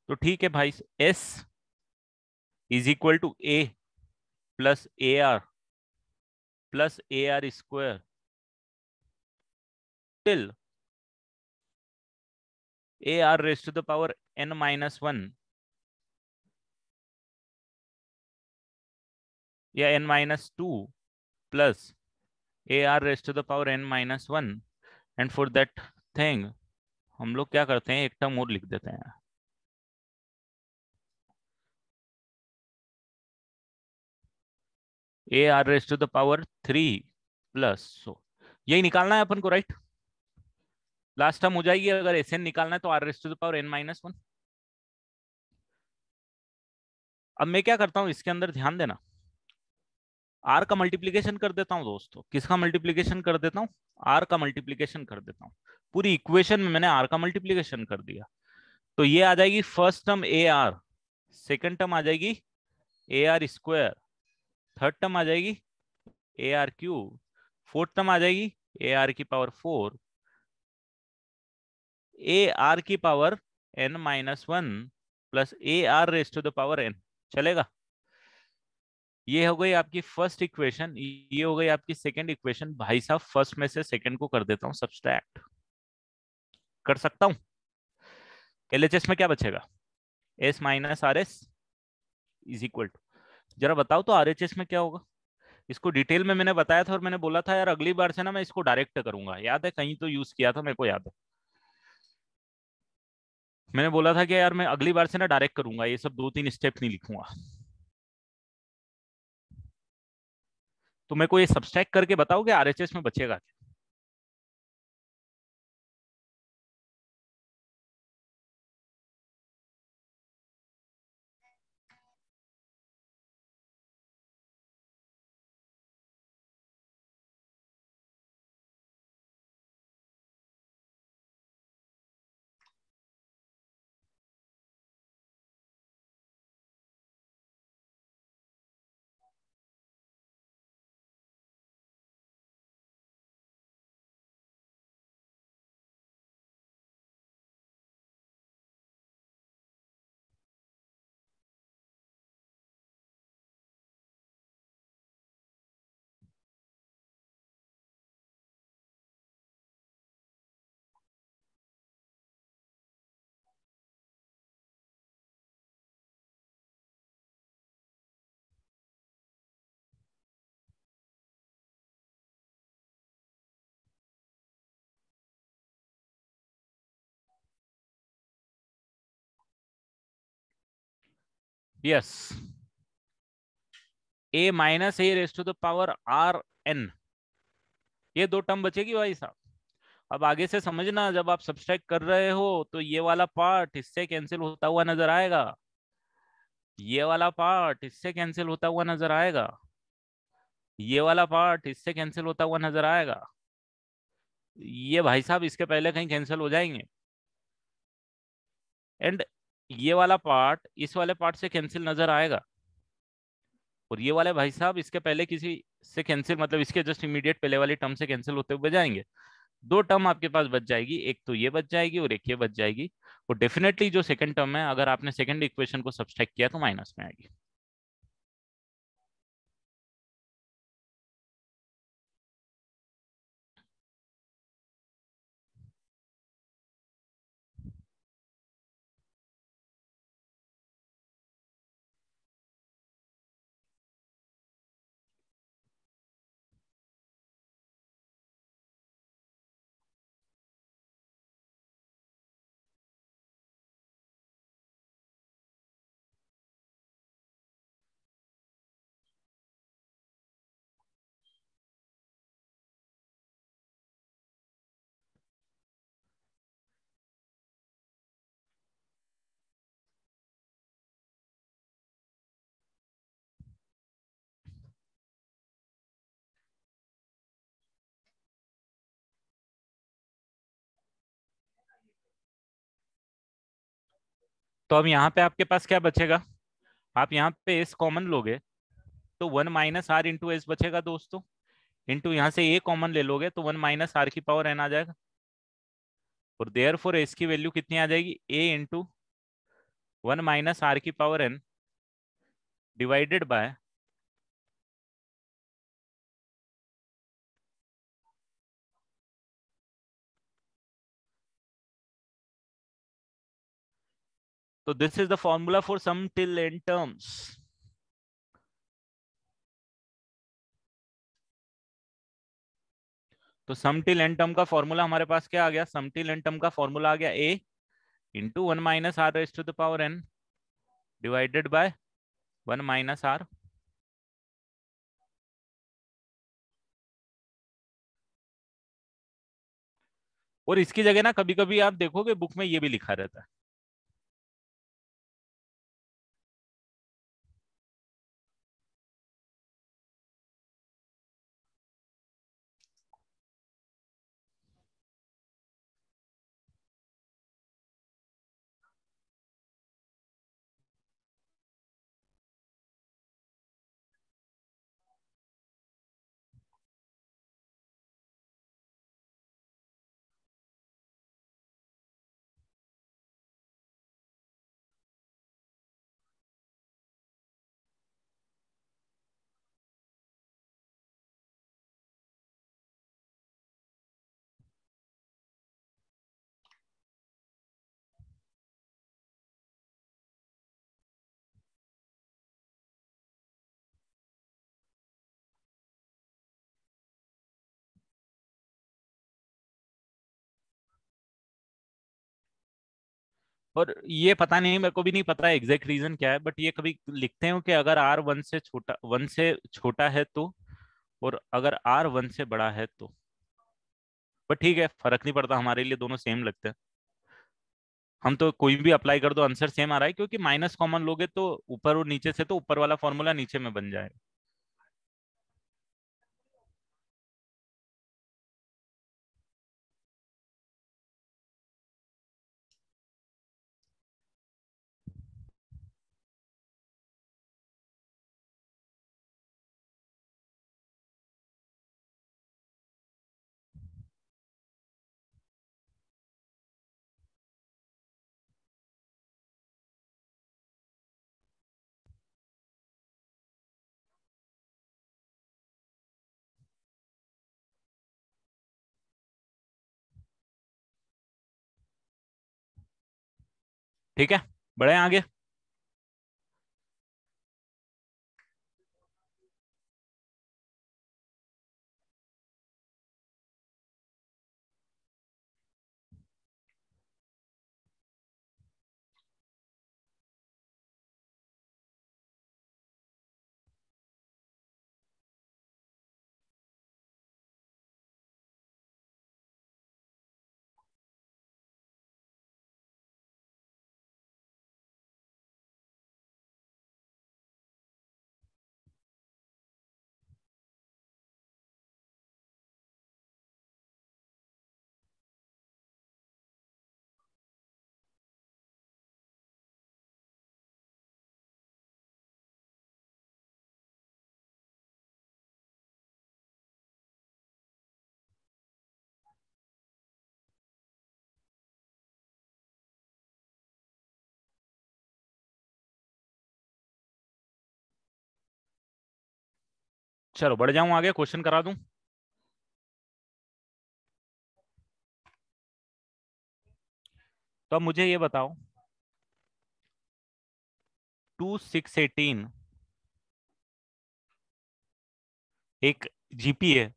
[SPEAKER 1] तो ठीक है भाई, s is equal to a plus a r square till a r raise to the power n minus one या n minus two plus a r raise to the power n minus one. And for that thing हम लोग क्या करते हैं, एक term और लिख देते हैं, a r raise to the power three plus. So यही निकालना है अपन को, राइट? लास्ट टर्म हो जाएगी, अगर एस एन निकालना है तो r raise to the power n minus one. अब मैं क्या करता हूं इसके अंदर, ध्यान देना, आर का मल्टीप्लीकेशन कर देता हूं दोस्तों। किसका मल्टीप्लीकेशन कर देता हूं? आर का मल्टीप्लीकेशन कर देता हूं। पूरी इक्वेशन में मैंने आर का मल्टीप्लीकेशन कर दिया। तो ये आ जाएगी first term a r, second term आ जाएगी a r square, third term आ जाएगी a r cube, fourth term आ जाएगी ए आर की पावर फोर, ए आर की power n minus one plus a r raise to the power n. चलेगा? ये हो गई आपकी फर्स्ट इक्वेशन, ये हो गई आपकी सेकंड इक्वेशन। भाई साहब फर्स्ट में से सेकंड को कर देता हूं सब्सट्रैक्ट, कर सकता हूं। एलएचएस में क्या बचेगा? S minus r s is equal to, जरा बताओ तो आरएचएस में क्या होगा? इसको डिटेल में मैंने बताया था और मैंने बोला था यार अगली बार से ना मैं इसको डायरेक्ट करूंगा, याद है? कहीं तो यूज किया था, मेरे को याद है। मैंने बोला था कि यार मैं अगली बार से ना डायरेक्ट करूंगा, ये सब दो तीन स्टेप नहीं लिखूंगा। तो मेरे को ये सब्सट्रैक्ट करके बताओगे आरएचएस में बचेगा क्या? Yes, a minus a raise to the power r n, ये दो टर्म बचेगी भाई साहब। अब आगे से समझना, जब आप सब्सट्रैक्ट कर रहे हो तो ये वाला पार्ट इससे कैंसिल होता हुआ नजर आएगा, ये वाला पार्ट इससे कैंसिल होता हुआ नजर आएगा, ये वाला पार्ट इससे कैंसिल होता हुआ नजर आएगा। ये भाई साहब इसके पहले कहीं कैंसिल हो जाएंगे। एंड ये वाला पार्ट इस वाले पार्ट से कैंसिल नजर आएगा। और ये वाले भाई साहब इसके पहले किसी से कैंसिल, मतलब इसके जस्ट इमीडिएट पहले वाली टर्म से कैंसिल होते हुए जाएंगे। दो टर्म आपके पास बच जाएगी, एक तो ये बच जाएगी और एक ये बच जाएगी। और डेफिनेटली जो सेकंड टर्म है, अगर आपने सेकंड इक्वेशन को सब्सट्रैक्ट किया तो माइनस में आएगी। तो अब यहाँ पे आपके पास क्या बचेगा, आप यहाँ पे एस कॉमन लोगे तो 1 - r इंटू एस बचेगा दोस्तों, इंटू यहाँ से ए कॉमन ले लोगे तो 1 - r की पावर एन आ जाएगा, और देयर फोर एस की वैल्यू कितनी आ जाएगी, ए इंटू 1 - r की पावर एन डिवाइडेड बाय तो this is the formula for sum till n terms. तो सम टिल एन टर्म का फॉर्मूला हमारे पास क्या आ गया, सम टिल एन टर्म का फॉर्मूला आ गया a into 1 - r raise to the power n divided by 1 - r। और इसकी जगह ना कभी कभी आप देखोगे बुक में ये भी लिखा रहता है। और ये पता नहीं, मेरे को भी नहीं पता एग्जैक्ट रीजन क्या है, बट ये कभी लिखते हो कि अगर आर वन से छोटा है तो, और अगर आर वन से बड़ा है तो। बट ठीक है, फर्क नहीं पड़ता, हमारे लिए दोनों सेम लगते हैं। हम तो कोई भी अप्लाई कर दो आंसर सेम आ रहा है, क्योंकि माइनस कॉमन लोगे तो ऊपर और नीचे से तो ऊपर वाला फॉर्मूला नीचे में बन जाएगा। ठीक है, बढ़े आगे। चलो बढ़ जाऊं आगे, क्वेश्चन करा दूं। तो अब मुझे ये बताओ, 2 6 18 एक जीपी है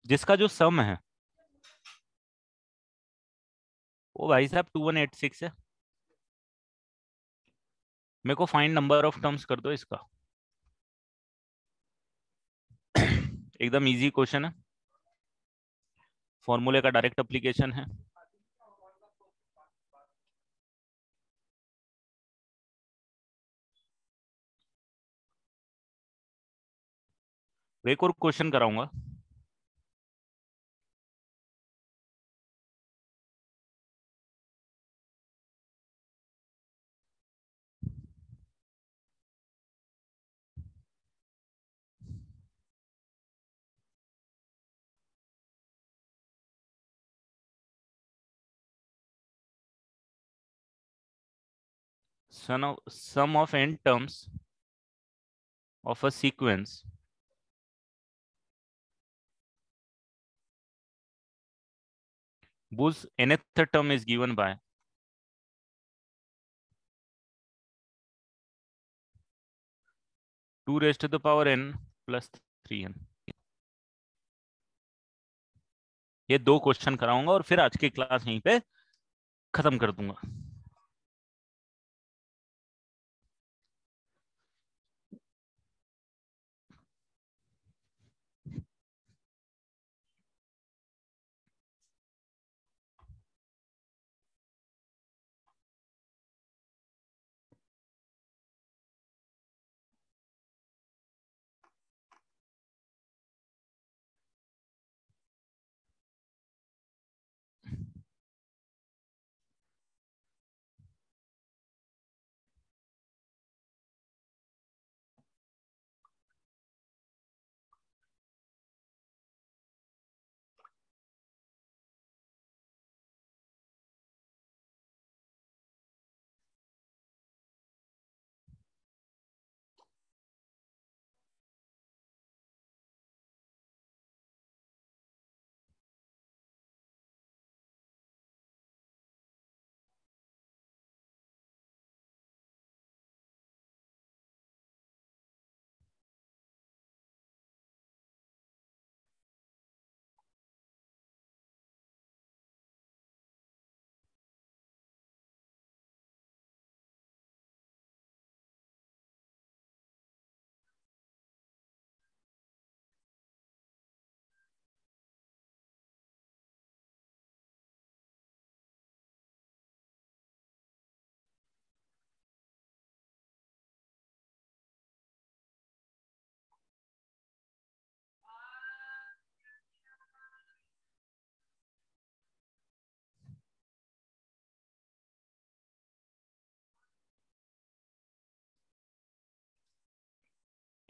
[SPEAKER 1] जिसका जो सम है वो भाई साहब 2186 है। मेरे को फाइंड नंबर ऑफ टर्म्स कर दो इसका। एकदम इजी क्वेश्चन है, फॉर्मूले का डायरेक्ट एप्लीकेशन है। एक और क्वेश्चन कराऊंगा। sum of n terms of a sequence whose nth term is given by 2 raised to the power n plus 3n। ये 2 क्वेश्चन कराऊंगा और फिर आज की क्लास यहीं पे खत्म कर दूंगा।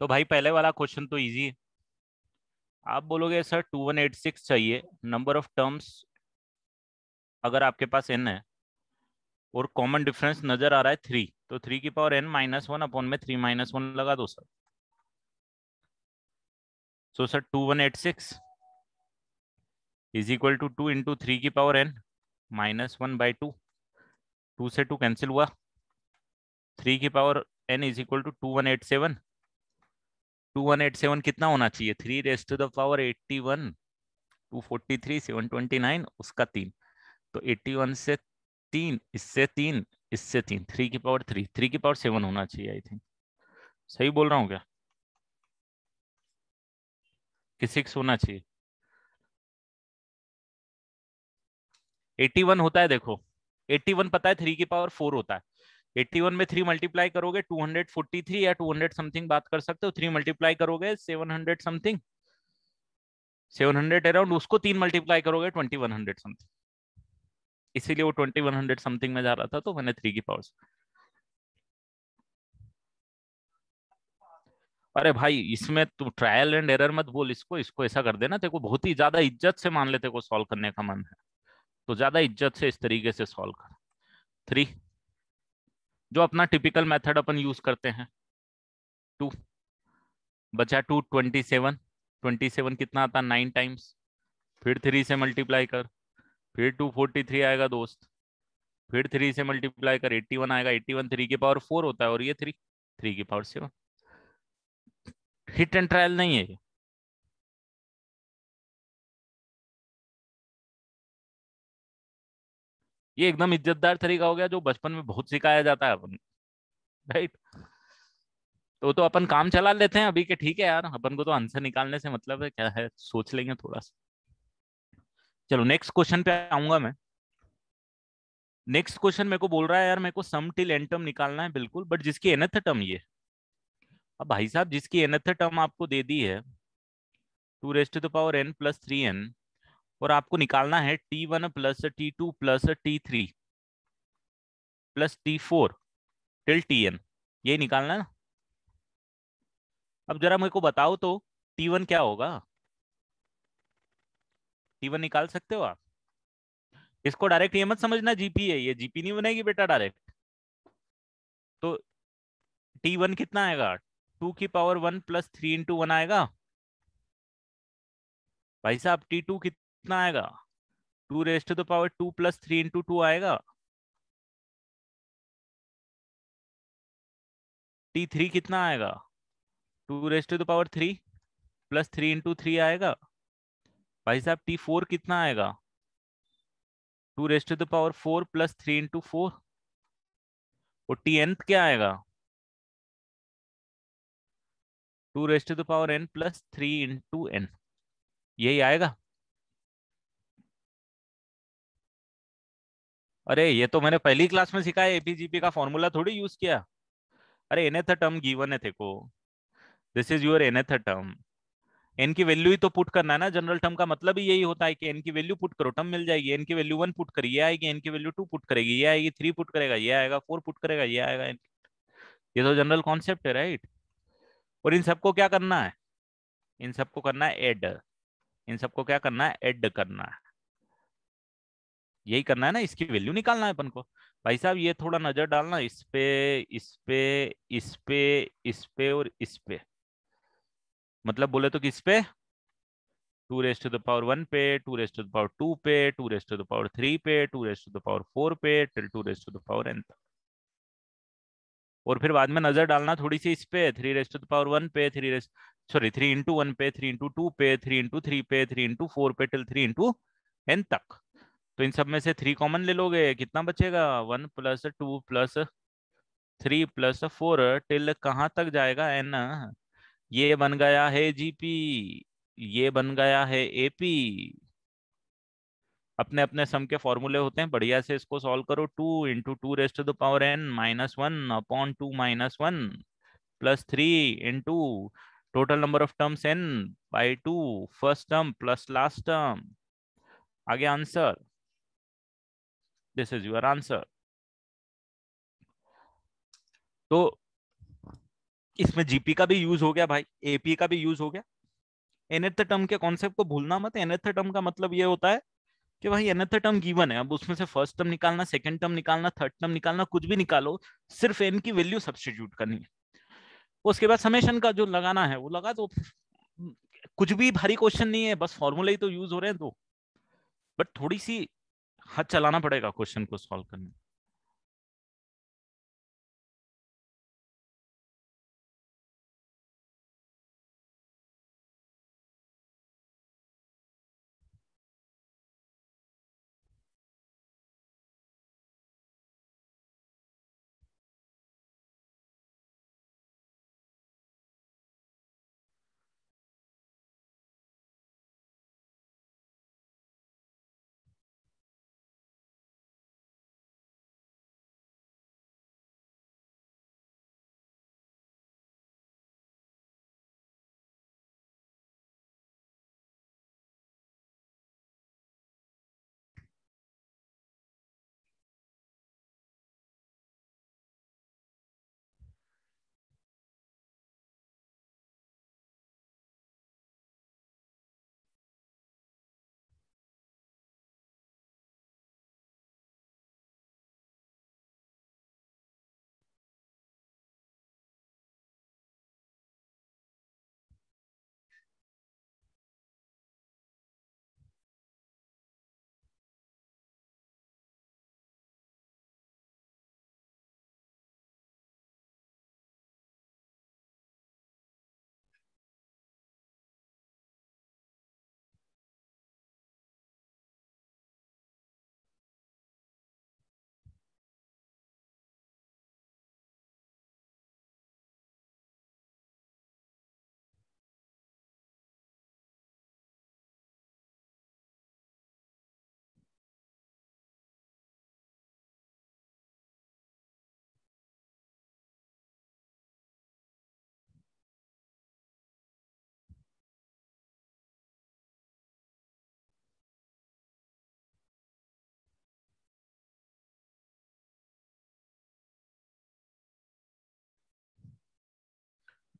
[SPEAKER 1] तो भाई पहले वाला क्वेश्चन तो इजी है। आप बोलोगे सर 2186 चाहिए, नंबर ऑफ टर्म्स अगर आपके पास n है और कॉमन डिफरेंस नजर आ रहा है 3, तो 3 की पावर n माइनस 1 अपॉन में 3 माइनस 1 लगा दो sir. So sir 2186 is equal to 2 into 3 की पावर n माइनस 1/2। 2 से 2 कैंसिल हुआ। 3 की power n is equal to 2187। 2187 कितना होना चाहिए? 3 रेज टू द पावर 81, 243, 729 उसका 3। तो 81 से 3, इससे 3, इससे 3, 3 की पावर 3, 3 की पावर 7 होना चाहिए आई थिंक। सही बोल रहा हूँ क्या कि 6 होना चाहिए? 81 होता है देखो, 81 पता है 3 की पावर 4 होता है। 81 में 3 मल्टीप्लाई करोगे 243 या 200 समथिंग बात कर सकते हो। 3 मल्टीप्लाई करोगे 700 समथिंग, 700 अराउंड, उसको 3 मल्टीप्लाई करोगे 2100 समथिंग। इसीलिए वो 2100 समथिंग में जा रहा था, तो मैंने 3 की पावर। अरे भाई इसमें तू ट्रायल एंड एरर मत बोल, इसको इसको ऐसा कर देना, तेरे को बहुत ही ज्यादा इज्जत से मान ले, तेरे को सॉल्व करने का मन है तो ज्यादा इज्जत से इस तरीके से सॉल्व कर। 3, जो अपना टिपिकल मेथड अपन यूज करते हैं। 2 बचा 227, 27 कितना आता? 9 टाइम्स। फिर 3 से मल्टीप्लाई कर, फिर 243 आएगा दोस्त। फिर 3 से मल्टीप्लाई कर 81 आएगा। 81 3 की पावर 4 होता है और ये 3, 3 की पावर 7। हिट एंड ट्रायल नहीं है ये। ये एकदम इज्जतदार तरीका हो गया जो बचपन में बहुत सिखाया जाता है अपन, राइट? तो अपन काम चला लेते हैं अभी के, ठीक है यार, अपन को तो आंसर निकालने से मतलब है, क्या है सोच लेंगे थोड़ा सा। चलो नेक्स्ट क्वेश्चन पे आऊंगा मैं। नेक्स्ट क्वेश्चन मेरे को बोल रहा है यार, मेरे को सम टिल एन टर्म निकालना है बिल्कुल, बट जिसकी nth टर्म ये। अब भाई साहब जिसकी nth टर्म आपको दे दी है 2 raise to the power n plus 3n, और आपको निकालना है t1 plus t2 plus t3 plus t4 till tn, ये निकालना है ना। अब जरा मेरे को बताओ तो t1 क्या होगा? t1 निकाल सकते हो आप? इसको डायरेक्ट ये मत समझना जीपी है, ये जीपी नहीं बनेगी बेटा डायरेक्ट। तो T1 कितना आएगा, 2 की पावर 1 प्लस 3 into 1 आएगा। भाई साहब T2 कितना आएगा, 2 raised to the power 2 plus 3 into 2 आएगा। T3 कितना आएगा, 2 raised to the power 3 plus 3 into 3 आएगा। भाई साहब T4 कितना आएगा, 2 raised to the power 4 plus 3 into 4। और Tnth क्या आएगा, 2 raised to the power n plus 3 into n। यही आएगा। अरे ये तो मैंने पहली क्लास में सिखाया, एपीजीपी का फॉर्मूला थोड़ी यूज किया। अरे nth टर्म गिवन है देखो, this is your nth term. N की वैल्यू ही तो पुट करना है ना, जनरल टर्म का मतलब ही यही होता है कि एन की वैल्यू पुट करो टर्म मिल जाएगी। एन की वैल्यू 1 पुट करी ये आएगी, एन की वैल्यू 2 पुट करेगी ये आएगी, 3 पुट करेगा ये आएगा, 4 पुट करेगा ये आएगा। ये तो जनरल कॉन्सेप्ट है, राइट। और इन सबको क्या करना है, इन सबको करना है ऐड, इन सबको क्या करना है, ऐड करना है। यही करना है ना, इसकी वैल्यू निकालना है अपन को। भाई साहब ये थोड़ा नजर डालना इस पे, इस पे, इस पे, इस पे और इस पे। मतलब बोले तो किस पे, 2 raised to the power 1 पे, 2 raised to the power 2 पे, 2 raised to the power 3 पे, 2 raised to the power 4 पे, till 2 raised to the power n। और फिर बाद में नजर डालना थोड़ी सी इस पे, 3 raised to the power 1 पे, 3 पे, 3 into 2 पे, 3 into 3 पे, 3 into 4 पे, टिल 3 into n तक। तो इन सब में से 3 कॉमन ले लोगे, कितना बचेगा, 1 + 2 + 3 + 4 टिल कहाँ तक जाएगा, n। ये बन गया है जीपी, ये बन गया है एपी। अपने अपने सम के फॉर्मूले होते हैं, बढ़िया से इसको सॉल्व करो। 2 × 2 raised to the power n -1 + 3 into total number of terms n/2, first term plus last term. आगे answer, this is your answer. तो इसमें जीपी का भी यूज हो गया भाई, एपी का भी यूज हो गया। nth टर्म के कॉन्सेप्ट को भूलना मत। nth टर्म का मतलब ये होता है कि भाई nth टर्म गिवन है, अब उसमें से फर्स्ट टर्म निकालना, सेकंड टर्म निकालना, थर्ड टर्म निकालना, कुछ भी निकालो, सिर्फ n की वैल्यू सब्स्टिट्यूट करनी है। उसके बाद समेशन का जो लगाना है वो लगा दो। कुछ भी भारी क्वेश्चन नहीं है, बस फॉर्मूले ही तो यूज हो रहे हैं। तो बट थोड़ी सी हाथ चलाना पड़ेगा क्वेश्चन को सॉल्व करने में।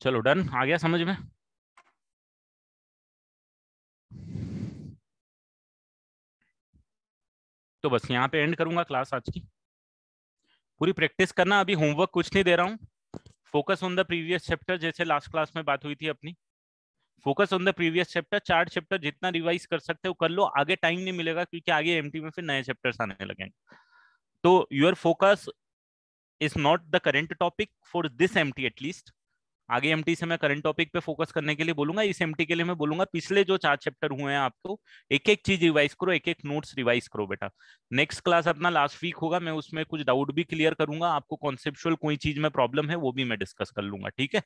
[SPEAKER 1] चलो डन, आ गया समझ में। तो बस यहाँ पे एंड करूंगा क्लास आज की। पूरी प्रैक्टिस करना, अभी होमवर्क कुछ नहीं दे रहा हूँ। Focus on the previous chapter, जैसे लास्ट क्लास में बात हुई थी अपनी। Focus on the previous chapter, 4 chapter जितना रिवाइज कर सकते हो कर लो, आगे टाइम नहीं मिलेगा क्योंकि आगे एमटी में फिर नए चैप्टर्स आने लगेंगे। तो your focus is not the current topic for this MT at least. आगे एमटी से मैं करंट टॉपिक पे फोकस करने के लिए बोलूंगा, इस एमटी के लिए मैं बोलूंगा पिछले जो 4 चैप्टर हुए हैं आपको एक एक चीज रिवाइज करो, एक एक नोट्स रिवाइज करो बेटा। नेक्स्ट क्लास अपना लास्ट वीक होगा, मैं उसमें कुछ डाउट भी क्लियर करूंगा, आपको कॉन्सेप्चुअल कोई चीज में प्रॉब्लम है वो भी मैं डिस्कस कर लूंगा, ठीक है।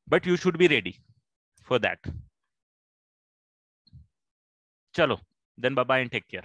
[SPEAKER 1] But you should be ready for that. चलो then bye bye and take care.